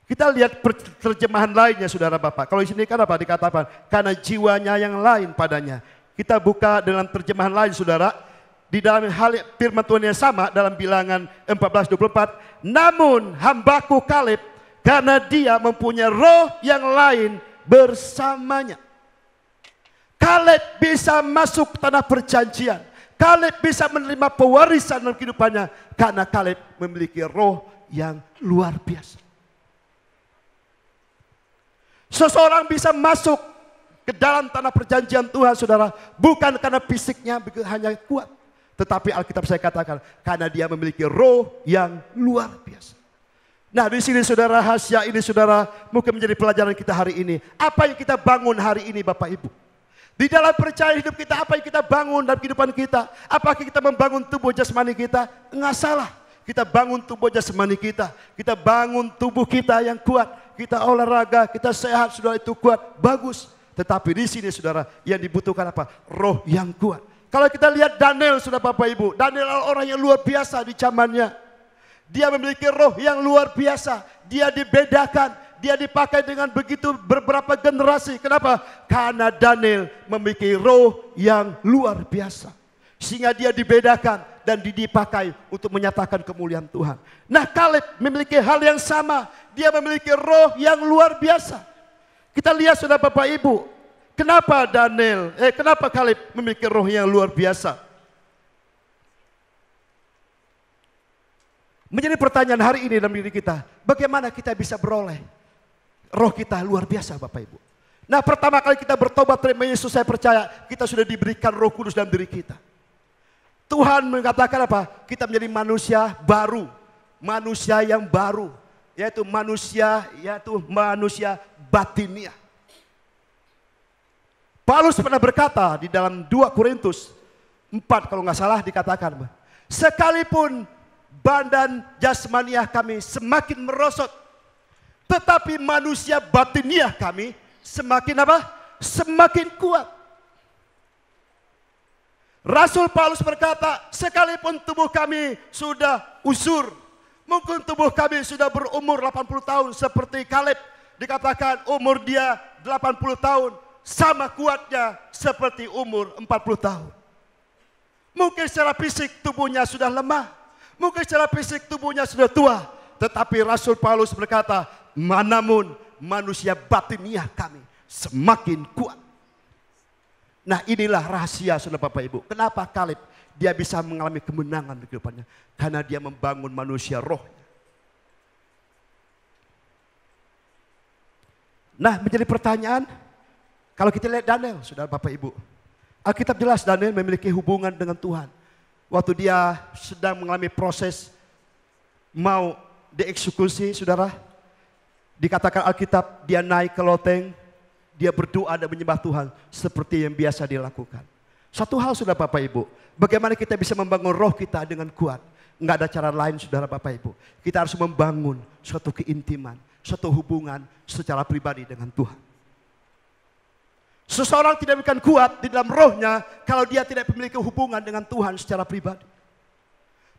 Kita lihat terjemahan lainnya saudara Bapak. Kalau di sini kan apa dikatakan? Karena jiwanya yang lain padanya. Kita buka dalam terjemahan lain saudara. Di dalam hal firman Tuhan yang sama dalam Bilangan 14:24. Namun hambaku Kaleb, karena dia mempunyai roh yang lain bersamanya. Kaleb bisa masuk tanah perjanjian. Kaleb bisa menerima pewarisan dalam kehidupannya. Karena Kaleb memiliki roh yang luar biasa. Seseorang bisa masuk ke dalam tanah perjanjian Tuhan saudara. Bukan karena fisiknya hanya kuat. Tetapi Alkitab saya katakan. Karena dia memiliki roh yang luar biasa. Nah di sini saudara, rahasia ini saudara mungkin menjadi pelajaran kita hari ini. Apa yang kita bangun hari ini Bapak Ibu? Di dalam percaya hidup kita, apa yang kita bangun dalam kehidupan kita? Apakah kita membangun tubuh jasmani kita? Enggak salah. Kita bangun tubuh jasmani kita. Kita bangun tubuh kita yang kuat. Kita olahraga, kita sehat, saudara itu kuat, bagus. Tetapi di sini saudara, yang dibutuhkan apa? Roh yang kuat. Kalau kita lihat Daniel, saudara Bapak Ibu. Daniel adalah orang yang luar biasa di zamannya. Dia memiliki roh yang luar biasa. Dia dibedakan. Dia dipakai dengan begitu beberapa generasi. Kenapa? Karena Daniel memiliki roh yang luar biasa. Sehingga dia dibedakan dan dipakai untuk menyatakan kemuliaan Tuhan. Nah Kaleb memiliki hal yang sama. Dia memiliki roh yang luar biasa. Kita lihat saudara Bapak Ibu. Kenapa kenapa Kaleb memiliki roh yang luar biasa? Menjadi pertanyaan hari ini dalam diri kita. Bagaimana kita bisa beroleh roh kita luar biasa Bapak Ibu. Nah pertama kali kita bertobat terima Yesus, saya percaya kita sudah diberikan Roh Kudus dalam diri kita. Tuhan mengatakan apa? Kita menjadi manusia baru. Manusia yang baru. Yaitu manusia batiniah. Paulus pernah berkata di dalam 2 Korintus 4 kalau nggak salah dikatakan. Sekalipun badan jasmaniah kami semakin merosot. Tetapi manusia batiniah kami semakin apa? Semakin kuat. Rasul Paulus berkata, sekalipun tubuh kami sudah usur, mungkin tubuh kami sudah berumur 80 tahun seperti Kaleb, dikatakan umur dia 80 tahun, sama kuatnya seperti umur 40 tahun. Mungkin secara fisik tubuhnya sudah lemah, mungkin secara fisik tubuhnya sudah tua, tetapi Rasul Paulus berkata, namun manusia batiniah kami semakin kuat. Nah inilah rahasia saudara Bapak Ibu. Kenapa Kaleb dia bisa mengalami kemenangan di kehidupannya? Karena dia membangun manusia rohnya. Nah menjadi pertanyaan, kalau kita lihat Daniel saudara Bapak Ibu. Alkitab jelas Daniel memiliki hubungan dengan Tuhan. Waktu dia sedang mengalami proses mau dieksekusi saudara. Dikatakan Alkitab dia naik ke loteng. Dia berdoa dan menyembah Tuhan seperti yang biasa dia lakukan. Satu hal saudara Bapak Ibu, bagaimana kita bisa membangun roh kita dengan kuat? Enggak ada cara lain saudara Bapak Ibu. Kita harus membangun suatu keintiman, suatu hubungan secara pribadi dengan Tuhan. Seseorang tidak akan kuat di dalam rohnya kalau dia tidak memiliki hubungan dengan Tuhan secara pribadi.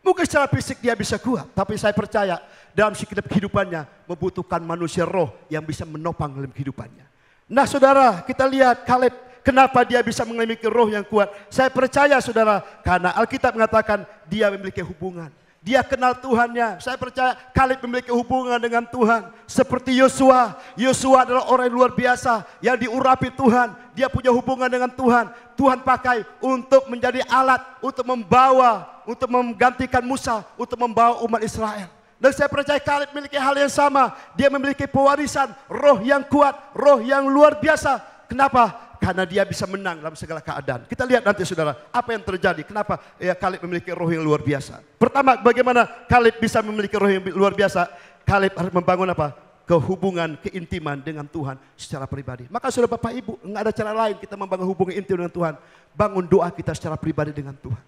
Mungkin secara fisik dia bisa kuat, tapi saya percaya dalam setiap kehidupannya membutuhkan manusia roh yang bisa menopang dalam kehidupannya. Nah saudara, kita lihat Kaleb, kenapa dia bisa memiliki roh yang kuat. Saya percaya saudara, karena Alkitab mengatakan dia memiliki hubungan. Dia kenal Tuhannya. Saya percaya Kaleb memiliki hubungan dengan Tuhan. Seperti Yosua. Yosua adalah orang yang luar biasa, yang diurapi Tuhan. Dia punya hubungan dengan Tuhan. Tuhan pakai untuk menjadi alat, untuk membawa, untuk menggantikan Musa, untuk membawa umat Israel. Dan saya percaya Kaleb memiliki hal yang sama. Dia memiliki pewarisan, roh yang kuat, roh yang luar biasa. Kenapa? Karena dia bisa menang dalam segala keadaan. Kita lihat nanti saudara, apa yang terjadi. Kenapa Kaleb memiliki roh yang luar biasa. Pertama, bagaimana Kaleb bisa memiliki roh yang luar biasa. Kaleb harus membangun apa? kehubungan, keintiman dengan Tuhan secara pribadi. Maka saudara Bapak Ibu, nggak ada cara lain kita membangun hubungan intim dengan Tuhan. Bangun doa kita secara pribadi dengan Tuhan.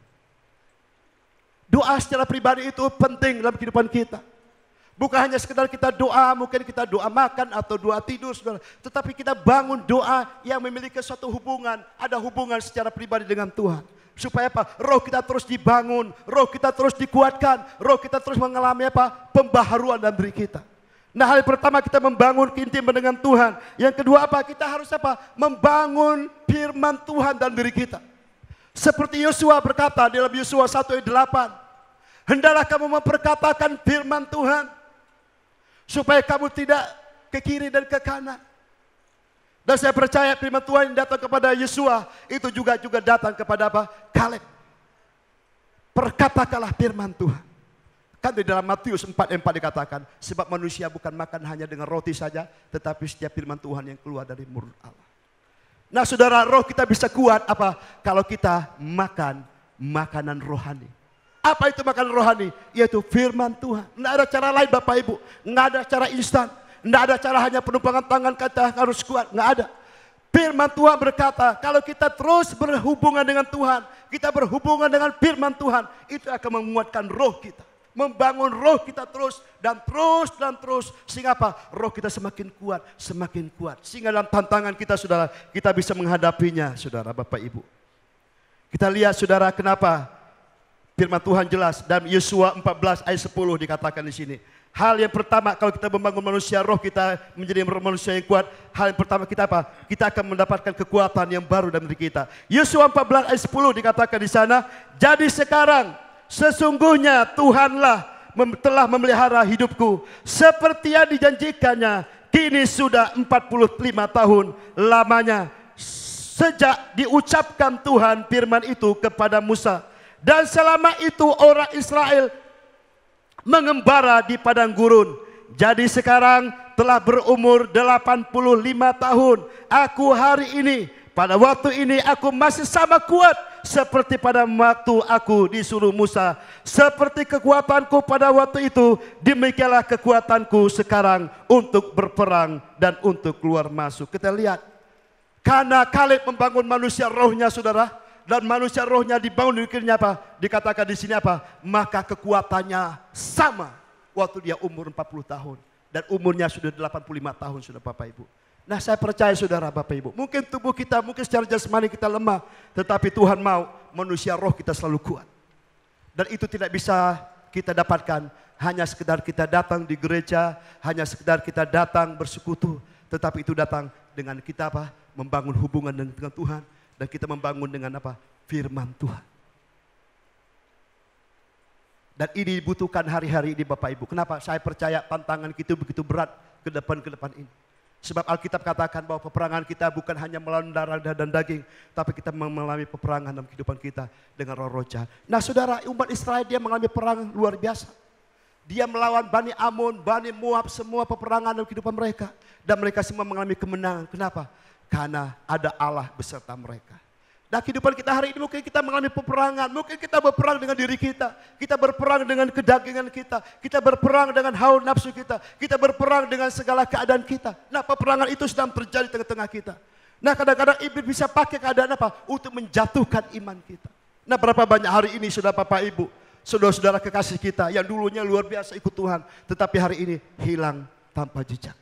Doa secara pribadi itu penting dalam kehidupan kita. Bukan hanya sekedar kita doa, mungkin kita doa makan atau doa tidur, saudara. Tetapi kita bangun doa yang memiliki suatu hubungan, ada hubungan secara pribadi dengan Tuhan. Supaya apa? Roh kita terus dibangun, roh kita terus dikuatkan, roh kita terus mengalami apa? Pembaharuan dalam diri kita. Nah, hal pertama kita membangun keintiman dengan Tuhan. Yang kedua apa? Kita harus apa? Membangun firman Tuhan dalam diri kita. Seperti Yosua berkata dalam Yosua 1 ayat 8. Hendaklah kamu memperkatakan firman Tuhan. Supaya kamu tidak ke kiri dan ke kanan. Dan saya percaya firman Tuhan yang datang kepada Yosua itu juga datang kepada apa? Kaleb. Perkatakanlah firman Tuhan. Kan di dalam Matius 4:4 dikatakan, sebab manusia bukan makan hanya dengan roti saja, tetapi setiap firman Tuhan yang keluar dari mulut Allah. Nah saudara, roh kita bisa kuat apa? Kalau kita makan makanan rohani. Apa itu makanan rohani? Yaitu firman Tuhan. Nggak ada cara lain Bapak Ibu. Nggak ada cara instan. Nggak ada cara hanya penumpangan tangan kita harus kuat. Nggak ada. Firman Tuhan berkata, kalau kita terus berhubungan dengan Tuhan, kita berhubungan dengan firman Tuhan, itu akan menguatkan roh kita. Membangun roh kita terus dan terus. Sehingga apa? Roh kita semakin kuat. Sehingga dalam tantangan kita saudara, kita bisa menghadapinya saudara Bapak Ibu. Kita lihat saudara kenapa firman Tuhan jelas. Dalam Yosua 14 ayat 10 dikatakan di sini. Hal yang pertama kalau kita membangun manusia, roh kita menjadi manusia yang kuat. Hal yang pertama kita apa? Kita akan mendapatkan kekuatan yang baru dalam diri kita. Yosua 14 ayat 10 dikatakan di sana. Jadi sekarang sesungguhnya Tuhanlah telah memelihara hidupku seperti yang dijanjikannya. Kini sudah 45 tahun lamanya sejak diucapkan Tuhan firman itu kepada Musa. Dan selama itu orang Israel mengembara di padang gurun. Jadi sekarang telah berumur 85 tahun. Aku hari ini, pada waktu ini aku masih sama kuat seperti pada waktu aku disuruh Musa. Seperti kekuatanku pada waktu itu, demikianlah kekuatanku sekarang untuk berperang dan untuk keluar masuk. Kita lihat, karena Kaleb membangun manusia rohnya saudara, dan manusia rohnya dibangun di dirinya apa? Dikatakan di sini apa? Maka kekuatannya sama waktu dia umur 40 tahun. Dan umurnya sudah 85 tahun sudah Bapak Ibu. Nah saya percaya saudara Bapak Ibu. Mungkin tubuh kita, mungkin secara jasmani kita lemah. Tetapi Tuhan mau manusia roh kita selalu kuat. Dan itu tidak bisa kita dapatkan hanya sekedar kita datang di gereja. Hanya sekedar kita datang bersekutu. Tetapi itu datang dengan kita apa? Membangun hubungan dengan Tuhan. Dan kita membangun dengan apa? Firman Tuhan. Dan ini dibutuhkan hari-hari ini Bapak Ibu. Kenapa? Saya percaya tantangan kita begitu berat ke depan ini. Sebab Alkitab katakan bahwa peperangan kita bukan hanya melawan darah dan daging. Tapi kita mengalami peperangan dalam kehidupan kita dengan roh-roh jahat. Nah saudara, umat Israel dia mengalami perang luar biasa. Dia melawan Bani Amun, Bani Moab, semua peperangan dalam kehidupan mereka. Dan mereka semua mengalami kemenangan. Kenapa? Karena ada Allah beserta mereka. Nah kehidupan kita hari ini mungkin kita mengalami peperangan. Mungkin kita berperang dengan diri kita. Kita berperang dengan kedagingan kita. Kita berperang dengan hawa nafsu kita. Kita berperang dengan segala keadaan kita. Nah peperangan itu sedang terjadi di tengah-tengah kita. Nah kadang-kadang iblis bisa pakai keadaan apa? Untuk menjatuhkan iman kita. Nah berapa banyak hari ini saudara Bapak Ibu. Saudara-saudara kekasih kita yang dulunya luar biasa ikut Tuhan. Tetapi hari ini hilang tanpa jejak.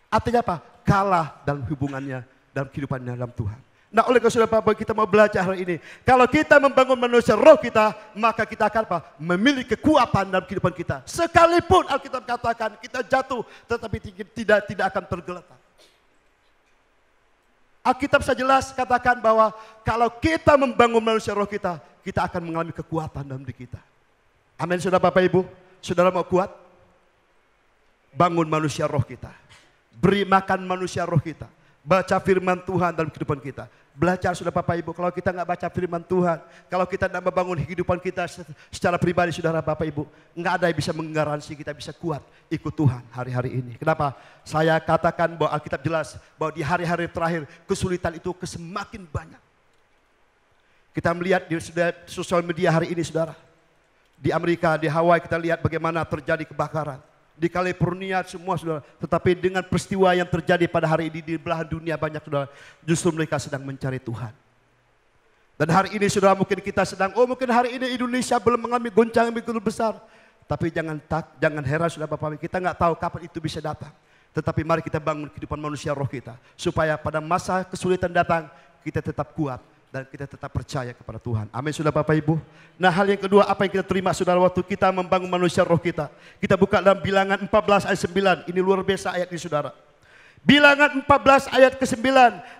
Artinya apa? Kalah dalam hubungannya, dalam kehidupannya dalam Tuhan. Nah oleh karena saudara Bapak kita mau belajar hari ini. Kalau kita membangun manusia roh kita, maka kita akan apa? Memiliki kekuatan dalam kehidupan kita. Sekalipun Alkitab katakan kita jatuh, tetapi tidak akan tergeletak. Alkitab sejelas katakan bahwa kalau kita membangun manusia roh kita, kita akan mengalami kekuatan dalam diri kita. Amin saudara Bapak Ibu. Saudara mau kuat? Bangun manusia roh kita. Beri makan manusia roh kita. Baca firman Tuhan dalam kehidupan kita. Belajar saudara Bapak Ibu. Kalau kita nggak baca firman Tuhan, kalau kita tidak membangun kehidupan kita secara pribadi saudara Bapak Ibu, nggak ada yang bisa menggaransi kita bisa kuat ikut Tuhan hari-hari ini. Kenapa? Saya katakan bahwa Alkitab jelas bahwa di hari-hari terakhir kesulitan itu semakin banyak. Kita melihat di sosial media hari ini saudara. Di Amerika, di Hawaii kita lihat bagaimana terjadi kebakaran. di California semua saudara. Tetapi dengan peristiwa yang terjadi pada hari ini di belahan dunia banyak saudara, justru mereka sedang mencari Tuhan. Dan hari ini saudara mungkin kita sedang, mungkin hari ini Indonesia belum mengalami goncangan begitu besar. Tapi jangan heran saudara Bapak, kita nggak tahu kapan itu bisa datang. Tetapi mari kita bangun kehidupan manusia roh kita. Supaya pada masa kesulitan datang, kita tetap kuat. Dan kita tetap percaya kepada Tuhan. Amin saudara Bapak Ibu. Nah hal yang kedua apa yang kita terima saudara waktu kita membangun manusia roh kita. Kita buka dalam Bilangan 14 ayat 9. Ini luar biasa ayat ini saudara. Bilangan 14 ayat ke-9.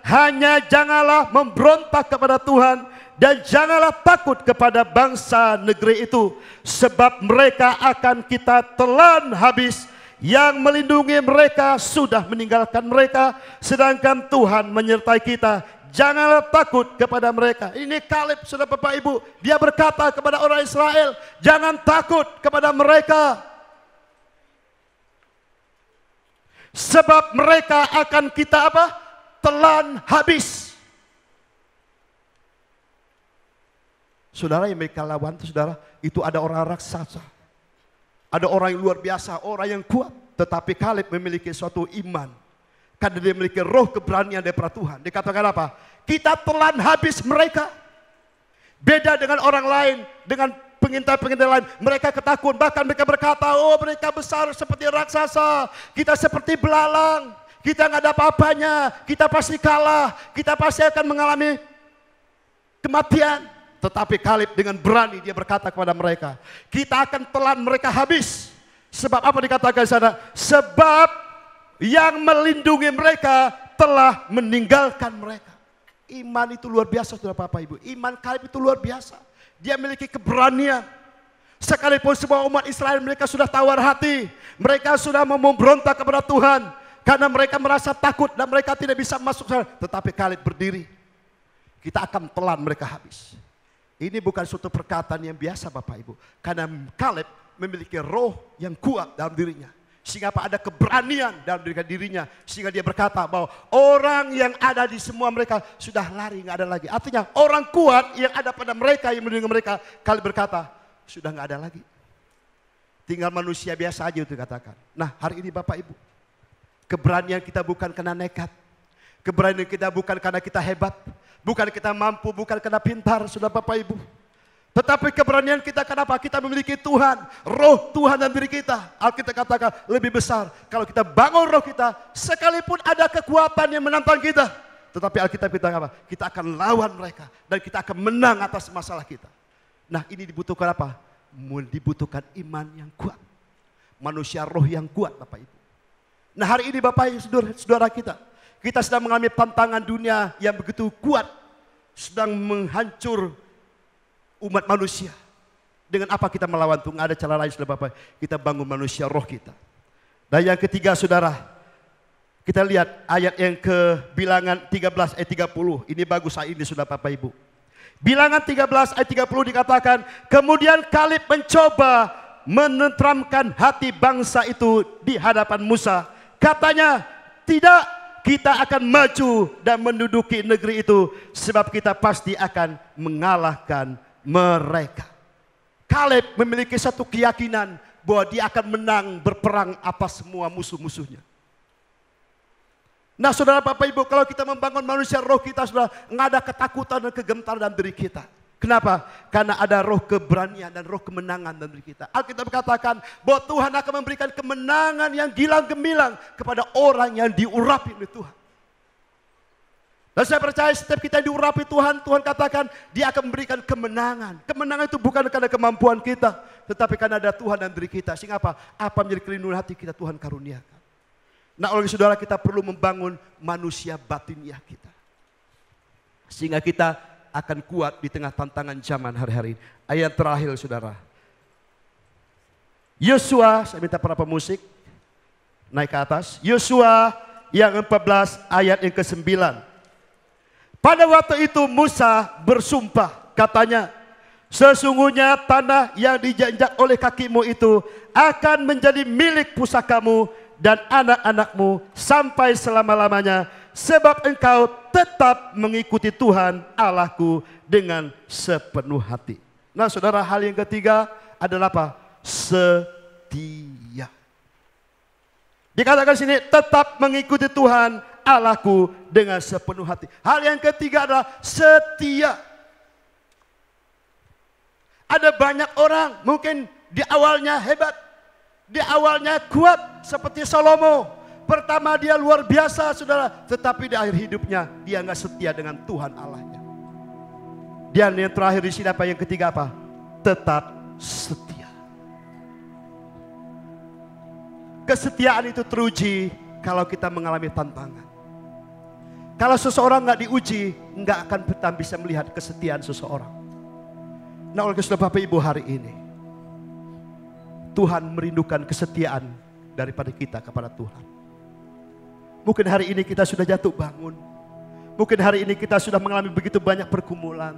Hanya janganlah memberontak kepada Tuhan. Dan janganlah takut kepada bangsa negeri itu. Sebab mereka akan kita telan habis. Yang melindungi mereka sudah meninggalkan mereka. Sedangkan Tuhan menyertai kita. Janganlah takut kepada mereka. Ini Kaleb saudara Bapak Ibu. Dia berkata kepada orang Israel. Jangan takut kepada mereka. Sebab mereka akan kita apa? Telan habis. Saudara yang mereka lawan itu saudara. Itu ada orang raksasa. Ada orang yang luar biasa. Orang yang kuat. Tetapi Kaleb memiliki suatu iman. Karena dia memiliki roh keberanian daripada Tuhan. Dia katakan apa? Kita telan habis mereka. Beda dengan orang lain. Dengan pengintai-pengintai lain. Mereka ketakutan. Bahkan mereka berkata, mereka besar seperti raksasa. Kita seperti belalang. Kita nggak ada apa-apanya. Kita pasti kalah. Kita pasti akan mengalami kematian. Tetapi Kaleb dengan berani dia berkata kepada mereka. Kita akan telan mereka habis. Sebab apa dikatakan sana? Sebab yang melindungi mereka telah meninggalkan mereka. Iman itu luar biasa saudara Bapak Ibu. Iman Kaleb itu luar biasa. Dia memiliki keberanian. Sekalipun semua umat Israel mereka sudah tawar hati. Mereka sudah memberontak kepada Tuhan. Karena mereka merasa takut dan mereka tidak bisa masuk sana. Tetapi Kaleb berdiri. Kita akan telan mereka habis. Ini bukan suatu perkataan yang biasa Bapak Ibu. Karena Kaleb memiliki roh yang kuat dalam dirinya. Sehingga ada keberanian dalam dirinya. Sehingga dia berkata bahwa orang yang ada di semua mereka sudah lari, nggak ada lagi. Artinya orang kuat yang ada pada mereka, yang melindungi mereka. Kaleb berkata, sudah nggak ada lagi. Tinggal manusia biasa aja itu katakan. Nah hari ini Bapak Ibu. Keberanian kita bukan karena nekat. Keberanian kita bukan karena kita hebat. Bukan kita mampu, bukan karena pintar, saudara Bapak Ibu. Tetapi keberanian kita kenapa? Kita memiliki Tuhan. Roh Tuhan dalam diri kita. Alkitab katakan lebih besar. Kalau kita bangun roh kita. Sekalipun ada kekuatan yang menantang kita. Tetapi Alkitab kita apa? Kita akan lawan mereka. Dan kita akan menang atas masalah kita. Nah ini dibutuhkan apa? Dibutuhkan iman yang kuat. Manusia roh yang kuat Bapak Ibu. Nah hari ini Bapak Ibu saudara kita. Kita sedang mengalami tantangan dunia yang begitu kuat. Sedang menghancur umat manusia. Dengan apa kita melawan itu? Nggak ada cara lain saudara Bapak. Kita bangun manusia roh kita. Dan yang ketiga saudara. Kita lihat ayat yang ke Bilangan 13 ayat 30. Ini bagus ayat ini saudara Bapak Ibu. Bilangan 13 ayat 30 dikatakan. Kemudian Kaleb mencoba menenteramkan hati bangsa itu di hadapan Musa. Katanya tidak, kita akan maju dan menduduki negeri itu. Sebab kita pasti akan mengalahkan mereka. Kaleb memiliki satu keyakinan bahwa dia akan menang berperang atas semua musuh-musuhnya. Nah saudara Bapak Ibu, kalau kita membangun manusia roh kita saudara, nggak ada ketakutan dan kegentaran dalam diri kita. Kenapa? Karena ada roh keberanian dan roh kemenangan dalam diri kita. Alkitab katakan bahwa Tuhan akan memberikan kemenangan yang gilang gemilang kepada orang yang diurapi oleh Tuhan. Dan saya percaya setiap kita yang diurapi Tuhan, Tuhan katakan dia akan memberikan kemenangan. Kemenangan itu bukan karena kemampuan kita, tetapi karena ada Tuhan dalam diri kita. Sehingga apa? Apa menjadi kelindungan hati kita Tuhan karuniakan. Nah oleh saudara kita perlu membangun manusia batiniah kita. Sehingga kita akan kuat di tengah tantangan zaman hari-hari. Ayat terakhir saudara. Yosua, saya minta para pemusik naik ke atas. Yosua yang 14 ayat yang ke-9. Pada waktu itu Musa bersumpah, katanya, sesungguhnya tanah yang dijanjak oleh kakimu itu akan menjadi milik pusakamu dan anak-anakmu sampai selama-lamanya, sebab engkau tetap mengikuti Tuhan Allahku dengan sepenuh hati. Nah saudara, hal yang ketiga adalah apa? Setia. Dikatakan sini, tetap mengikuti Tuhan Allahku dengan sepenuh hati. Hal yang ketiga adalah setia. Ada banyak orang mungkin di awalnya hebat, di awalnya kuat seperti Salomo. Pertama dia luar biasa saudara, tetapi di akhir hidupnya dia nggak setia dengan Tuhan Allahnya. Dan yang terakhir di sini apa? Yang ketiga apa? Tetap setia. Kesetiaan itu teruji kalau kita mengalami tantangan. Kalau seseorang nggak diuji, nggak akan pernah bisa melihat kesetiaan seseorang. Nah, oleh karena Bapak Ibu hari ini, Tuhan merindukan kesetiaan daripada kita kepada Tuhan. Mungkin hari ini kita sudah jatuh bangun. Mungkin hari ini kita sudah mengalami begitu banyak pergumulan.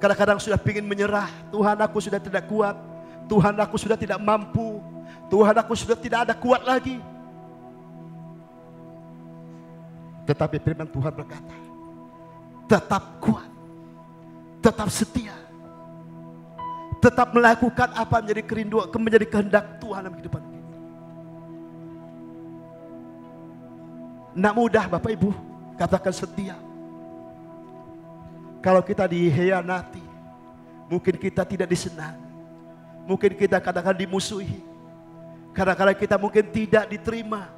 Kadang-kadang sudah ingin menyerah. Tuhan, aku sudah tidak kuat. Tuhan, aku sudah tidak mampu. Tuhan, aku sudah tidak ada kuat lagi. Tetapi firman Tuhan berkata, tetap kuat, tetap setia, tetap melakukan apa menjadi kerinduan, menjadi kehendak Tuhan dalam kehidupan kita. Nak mudah Bapak Ibu, katakan setia. Kalau kita dihianati, mungkin kita tidak disenangi, mungkin kita kadang-kadang dimusuhi, kadang-kadang kita mungkin tidak diterima.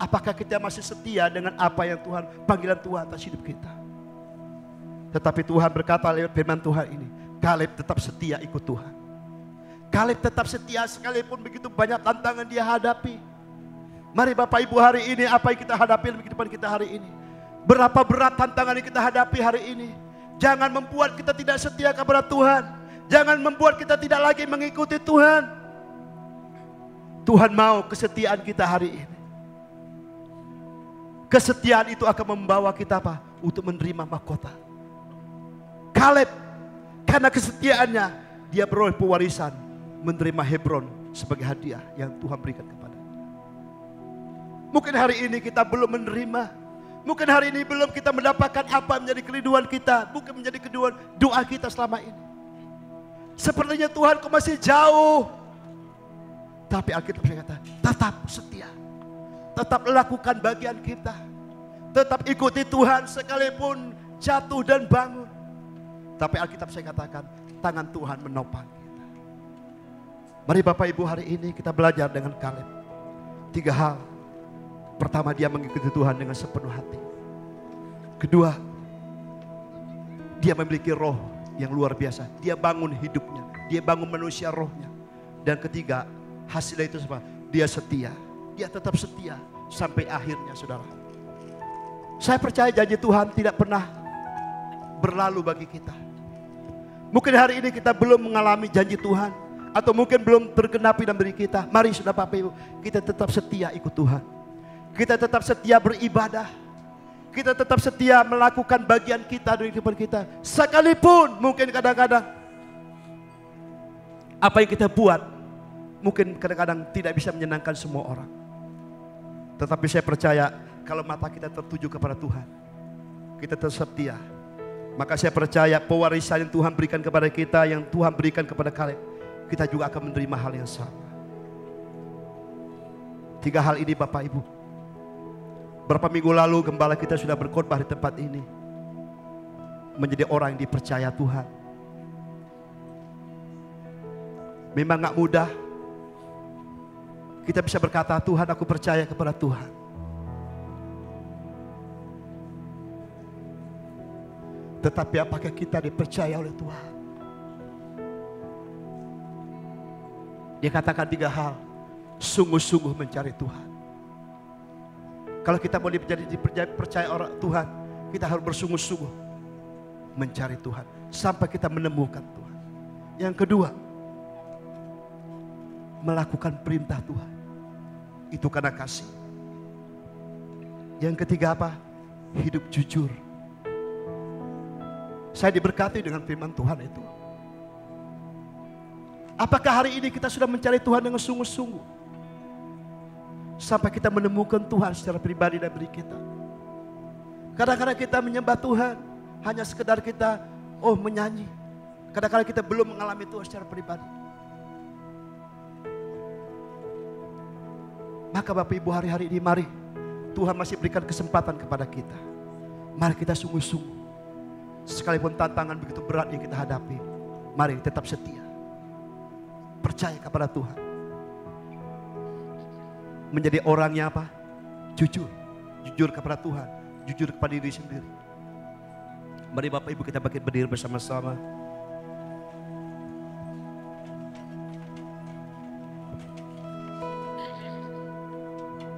Apakah kita masih setia dengan apa yang Tuhan, panggilan Tuhan atas hidup kita? Tetapi Tuhan berkata lewat firman Tuhan ini, Kaleb tetap setia ikut Tuhan. Kaleb tetap setia sekalipun begitu banyak tantangan dia hadapi. Mari Bapak Ibu hari ini, apa yang kita hadapi dalam kehidupan kita hari ini? Berapa berat tantangan yang kita hadapi hari ini? Jangan membuat kita tidak setia kepada Tuhan. Jangan membuat kita tidak lagi mengikuti Tuhan. Tuhan mau kesetiaan kita hari ini. Kesetiaan itu akan membawa kita apa? Untuk menerima mahkota. Kaleb, karena kesetiaannya, dia beroleh pewarisan, menerima Hebron sebagai hadiah yang Tuhan berikan kepada. Mungkin hari ini kita belum menerima. Mungkin hari ini belum kita mendapatkan apa menjadi kerinduan kita. Bukan menjadi kerinduan doa kita selama ini. Sepertinya Tuhan kok masih jauh. Tapi Alkitab berkata, tetap setia. Tetap lakukan bagian kita. Tetap ikuti Tuhan sekalipun jatuh dan bangun. Tapi Alkitab saya katakan, tangan Tuhan menopang kita. Mari Bapak Ibu hari ini kita belajar dengan Kaleb. 3 hal. Pertama, dia mengikuti Tuhan dengan sepenuh hati. Kedua, dia memiliki roh yang luar biasa. Dia bangun hidupnya. Dia bangun manusia rohnya. Dan ketiga, hasilnya itu apa? Dia setia. Dia tetap setia sampai akhirnya saudara. Saya percaya janji Tuhan tidak pernah berlalu bagi kita. Mungkin hari ini kita belum mengalami janji Tuhan. Atau mungkin belum tergenapi dalam diri kita. Mari saudara Bapak Ibu, kita tetap setia ikut Tuhan. Kita tetap setia beribadah. Kita tetap setia melakukan bagian kita dari kehidupan kita. Sekalipun mungkin kadang-kadang apa yang kita buat mungkin kadang-kadang tidak bisa menyenangkan semua orang. Tetapi saya percaya kalau mata kita tertuju kepada Tuhan, kita tetap setia. Maka saya percaya pewarisan yang Tuhan berikan kepada kita, yang Tuhan berikan kepada Kaleb, kita juga akan menerima hal yang sama. 3 hal ini Bapak Ibu. Berapa minggu lalu gembala kita sudah berkhotbah di tempat ini. Menjadi orang yang dipercaya Tuhan. Memang gak mudah. Kita bisa berkata, Tuhan aku percaya kepada Tuhan. Tetapi apakah kita dipercaya oleh Tuhan? Dia katakan 3 hal. Sungguh-sungguh mencari Tuhan. Kalau kita mau dipercaya orang Tuhan, kita harus bersungguh-sungguh mencari Tuhan. Sampai kita menemukan Tuhan. Yang kedua, melakukan perintah Tuhan. Itu karena kasih. Yang ketiga apa? Hidup jujur. Saya diberkati dengan firman Tuhan itu. Apakah hari ini kita sudah mencari Tuhan dengan sungguh-sungguh? Sampai kita menemukan Tuhan secara pribadi dalam diri kita. Kadang-kadang kita menyembah Tuhan hanya sekedar kita menyanyi. Kadang-kadang kita belum mengalami Tuhan secara pribadi. Maka Bapak Ibu hari-hari ini mari Tuhan masih berikan kesempatan kepada kita. Mari kita sungguh-sungguh. Sekalipun tantangan begitu berat yang kita hadapi, mari tetap setia. Percaya kepada Tuhan. Menjadi orangnya apa? Jujur. Jujur kepada Tuhan. Jujur kepada diri sendiri. Mari Bapak Ibu kita bangkit berdiri bersama-sama.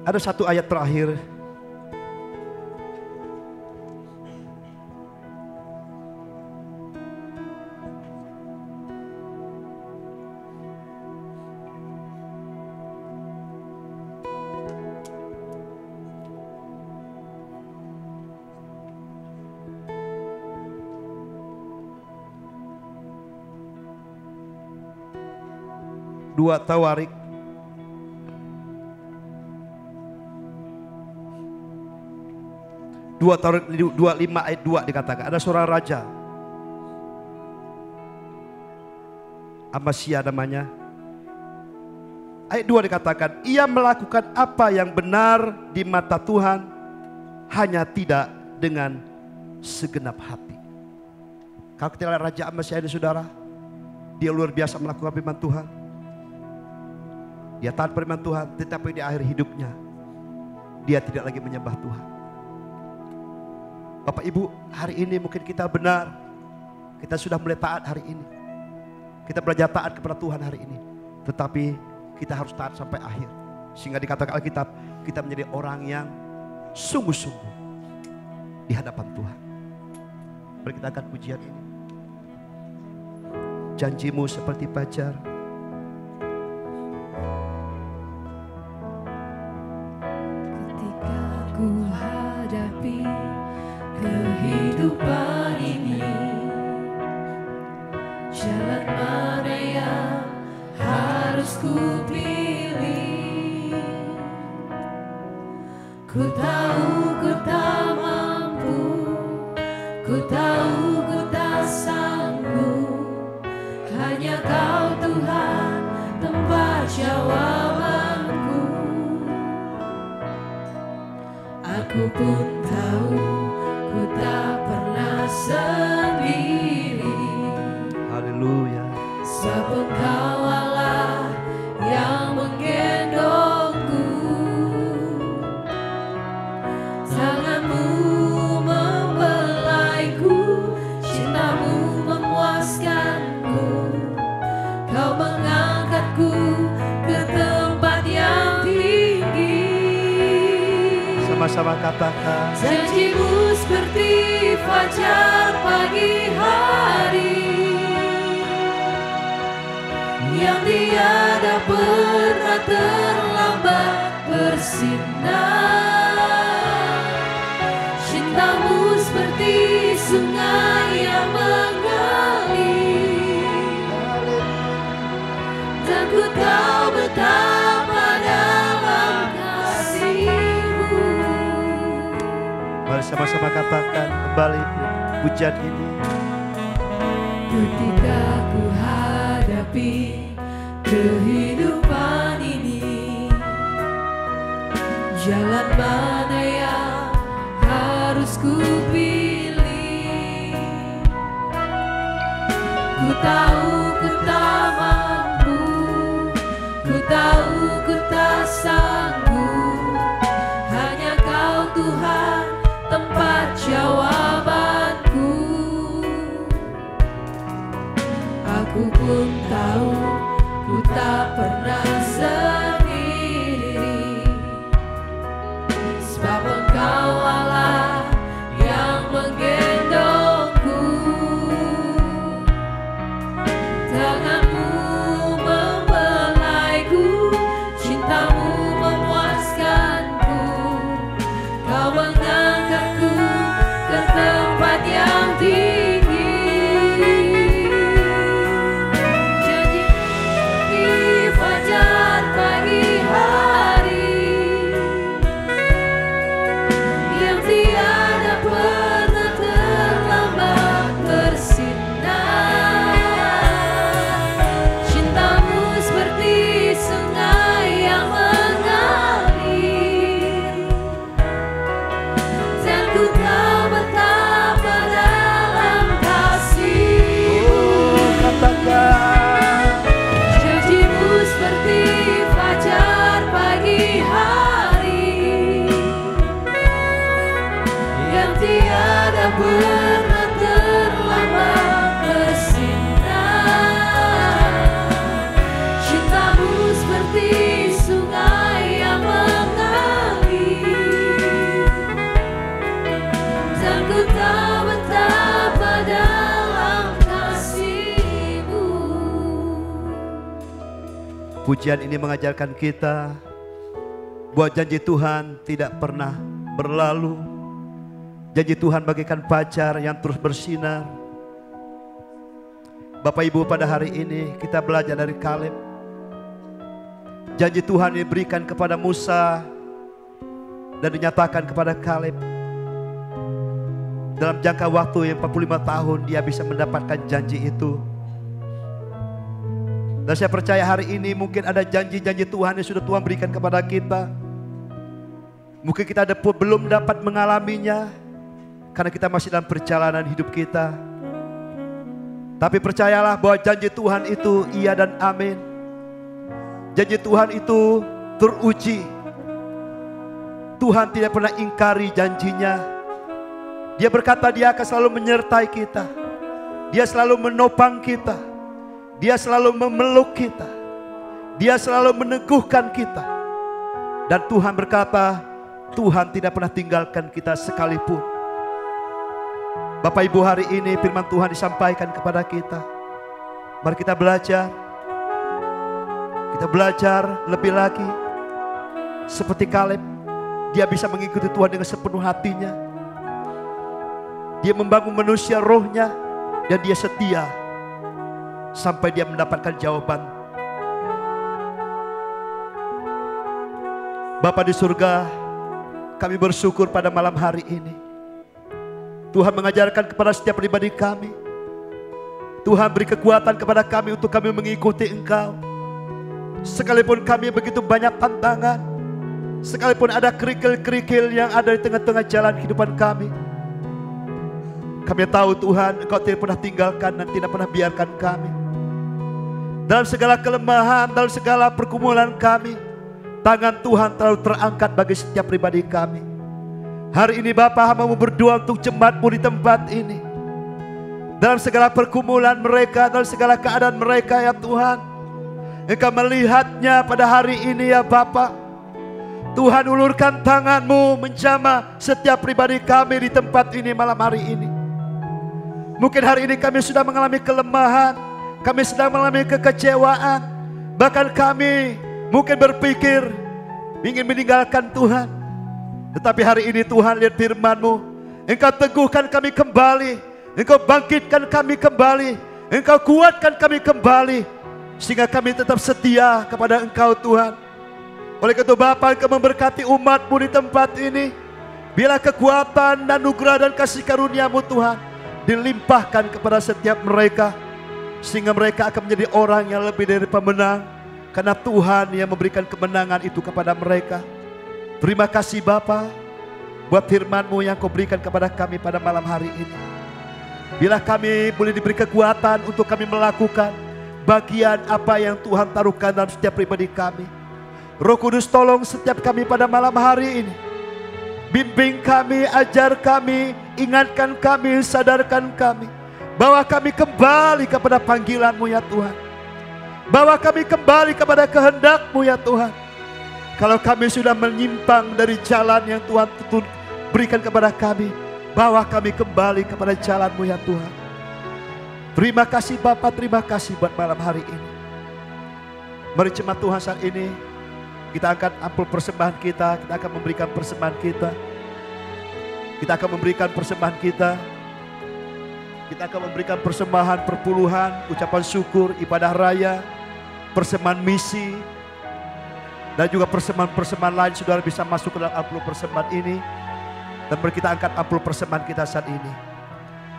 Ada satu ayat terakhir. Dua Tawarik Dua Tawarik 25 ayat 2 dikatakan ada seorang raja Amasya namanya. Ayat 2 dikatakan ia melakukan apa yang benar di mata Tuhan, hanya tidak dengan segenap hati. Kalau kita lihat Raja Amasya ini saudara, dia luar biasa melakukan firman Tuhan. Dia taat firman Tuhan, tetapi di akhir hidupnya dia tidak lagi menyembah Tuhan. Bapak Ibu, hari ini mungkin kita benar, kita sudah mulai taat hari ini. Kita belajar taat kepada Tuhan hari ini. Tetapi kita harus taat sampai akhir. Sehingga dikatakan Alkitab, kita menjadi orang yang sungguh-sungguh di hadapan Tuhan. Mari kita angkat pujian ini. Janjimu seperti fajar. Ku hadapi kehidupan ini, jalan mana yang harus ku pilih. Ku tahu ku tak mampu, ku tahu ku tak sanggup. Hanya Kau Tuhan tempat jawabanku. Aku pun tahu ku tak pernah sendiri. Haleluya. Sebab Engkau Allah yang menggendongku. Tanganmu membelaiku, cintamu memuaskanku. Kau mengangkatku ke tempat yang tinggi. Sama-sama katakan. Janjimu seperti fajar pagi hari, yang tiada pernah terlambat bersinar. Cintamu seperti sungai yang mengalir, dan ku tahu betapa dalam kasih-Mu. Mari sama-sama katakan kembali pujian ini. Ketika ku hadapi kehidupan ini, jalan mana yang harus ku pilih. Ku tahu ku tak mampu, ku tahu ku tak sanggup. Hanya Kau Tuhan tempat jawabanku. Aku pun tahu ku tak pernah sendiri. Sebab Engkau Allah yang menggendongku. Tanganmu membelaiku, cintamu memuaskanku. Kau mengangkatku ke tempat yang tinggi. Janji di fajar pagi hari, Pujian ini mengajarkan kita bahwa janji Tuhan tidak pernah berlalu. Janji Tuhan bagaikan fajar yang terus bersinar. Bapak Ibu, pada hari ini kita belajar dari Kaleb. Janji Tuhan diberikan kepada Musa dan dinyatakan kepada Kaleb. Dalam jangka waktu yang 45 tahun dia bisa mendapatkan janji itu. Dan saya percaya hari ini mungkin ada janji-janji Tuhan yang sudah Tuhan berikan kepada kita. Mungkin kita belum dapat mengalaminya karena kita masih dalam perjalanan hidup kita. Tapi percayalah bahwa janji Tuhan itu iya dan amin. Janji Tuhan itu teruji. Tuhan tidak pernah ingkari janjinya. Dia berkata dia akan selalu menyertai kita. Dia selalu menopang kita. Dia selalu memeluk kita. Dia selalu meneguhkan kita. Dan Tuhan berkata, Tuhan tidak pernah tinggalkan kita sekalipun. Bapak Ibu, hari ini firman Tuhan disampaikan kepada kita. Mari kita belajar. Kita belajar lebih lagi. Seperti Kaleb, dia bisa mengikuti Tuhan dengan sepenuh hatinya. Dia membangun manusia rohnya. Dan dia setia sampai dia mendapatkan jawaban. Bapa di surga, kami bersyukur pada malam hari ini. Tuhan mengajarkan kepada setiap pribadi kami. Tuhan beri kekuatan kepada kami untuk kami mengikuti Engkau. Sekalipun kami begitu banyak tantangan, sekalipun ada kerikil-kerikil yang ada di tengah-tengah jalan kehidupan kami, kami tahu Tuhan Engkau tidak pernah tinggalkan dan tidak pernah biarkan kami. Dalam segala kelemahan, dalam segala pergumulan kami, tangan Tuhan terlalu terangkat bagi setiap pribadi kami. Hari ini Bapa, hamba-Mu berdoa untuk jemaat-Mu di tempat ini. Dalam segala pergumulan mereka, dalam segala keadaan mereka ya Tuhan, Engkau melihatnya pada hari ini ya Bapa. Tuhan, ulurkan tangan-Mu menjamah setiap pribadi kami di tempat ini malam hari ini. Mungkin hari ini kami sudah mengalami kelemahan, kami sedang mengalami kekecewaan, bahkan kami mungkin berpikir ingin meninggalkan Tuhan. Tetapi hari ini Tuhan, lihat firman-Mu, Engkau teguhkan kami kembali, Engkau bangkitkan kami kembali, Engkau kuatkan kami kembali, sehingga kami tetap setia kepada Engkau Tuhan. Oleh karena itu Bapa, Engkau memberkati umat-Mu di tempat ini. Biarlah kekuatan dan anugerah dan kasih karunia-Mu Tuhan dilimpahkan kepada setiap mereka, sehingga mereka akan menjadi orang yang lebih dari pemenang, karena Tuhan yang memberikan kemenangan itu kepada mereka. Terima kasih Bapa buat firman-Mu yang Kau berikan kepada kami pada malam hari ini. Bila kami boleh diberi kekuatan untuk kami melakukan bagian apa yang Tuhan taruhkan dalam setiap pribadi kami. Roh Kudus, tolong setiap kami pada malam hari ini. Bimbing kami, ajar kami, ingatkan kami, sadarkan kami bahwa kami kembali kepada panggilan-Mu ya Tuhan. Bahwa kami kembali kepada kehendak-Mu ya Tuhan. Kalau kami sudah menyimpang dari jalan yang Tuhan berikan kepada kami, bahwa kami kembali kepada jalan-Mu ya Tuhan. Terima kasih Bapa, terima kasih buat malam hari ini. Mari jemaat Tuhan saat ini kita angkat ampul persembahan kita. Kita akan memberikan persembahan kita. Kita akan memberikan persembahan kita. Kita akan memberikan persembahan perpuluhan, ucapan syukur, ibadah raya, persembahan misi, dan juga persembahan-persembahan lain. Saudara bisa masuk ke dalam ampul persembahan ini. Dan mari kita angkat ampul persembahan kita saat ini.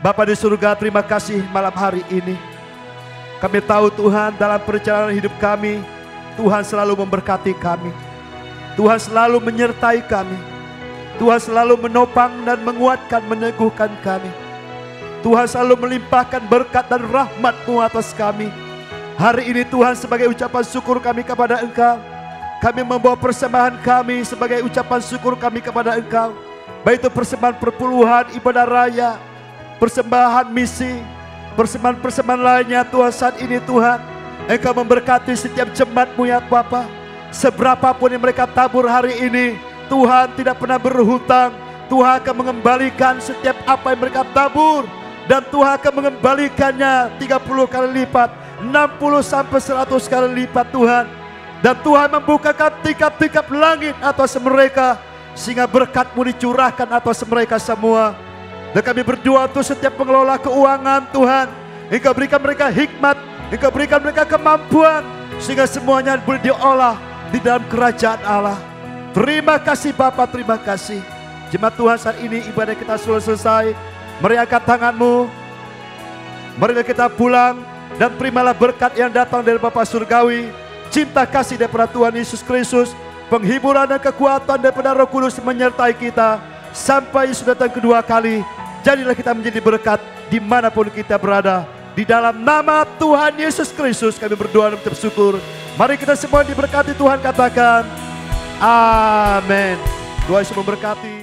Bapa di surga, terima kasih malam hari ini. Kami tahu Tuhan, dalam perjalanan hidup kami, Tuhan selalu memberkati kami. Tuhan selalu menyertai kami. Tuhan selalu menopang dan menguatkan, meneguhkan kami. Tuhan selalu melimpahkan berkat dan rahmat-Mu atas kami. Hari ini Tuhan, sebagai ucapan syukur kami kepada Engkau, kami membawa persembahan kami sebagai ucapan syukur kami kepada Engkau. Baik itu persembahan perpuluhan, ibadah raya, persembahan misi, persembahan-persembahan lainnya Tuhan. Saat ini Tuhan, Engkau memberkati setiap jemaat-Mu ya Bapa. Seberapapun yang mereka tabur hari ini, Tuhan tidak pernah berhutang. Tuhan akan mengembalikan setiap apa yang mereka tabur. Dan Tuhan akan mengembalikannya 30 kali lipat, 60 sampai 100 kali lipat Tuhan. Dan Tuhan membukakan tingkap-tingkap langit atas mereka, sehingga berkat-Mu dicurahkan atas mereka semua. Dan kami berdoa untuk setiap pengelola keuangan Tuhan, Engkau berikan mereka hikmat, Engkau berikan mereka kemampuan, sehingga semuanya boleh diolah di dalam kerajaan Allah. Terima kasih Bapa, terima kasih. Jemaat Tuhan, saat ini ibadah kita sudah selesai. Mari angkat tanganmu, mari kita pulang, dan terimalah berkat yang datang dari Bapa Surgawi, cinta kasih daripada Tuhan Yesus Kristus, penghiburan dan kekuatan daripada Roh Kudus menyertai kita sampai Yesus datang kedua kali. Jadilah kita menjadi berkat dimanapun kita berada. Di dalam nama Tuhan Yesus Kristus kami berdoa dan bersyukur. Mari kita semua diberkati Tuhan, katakan amin. Doa Yesus memberkati.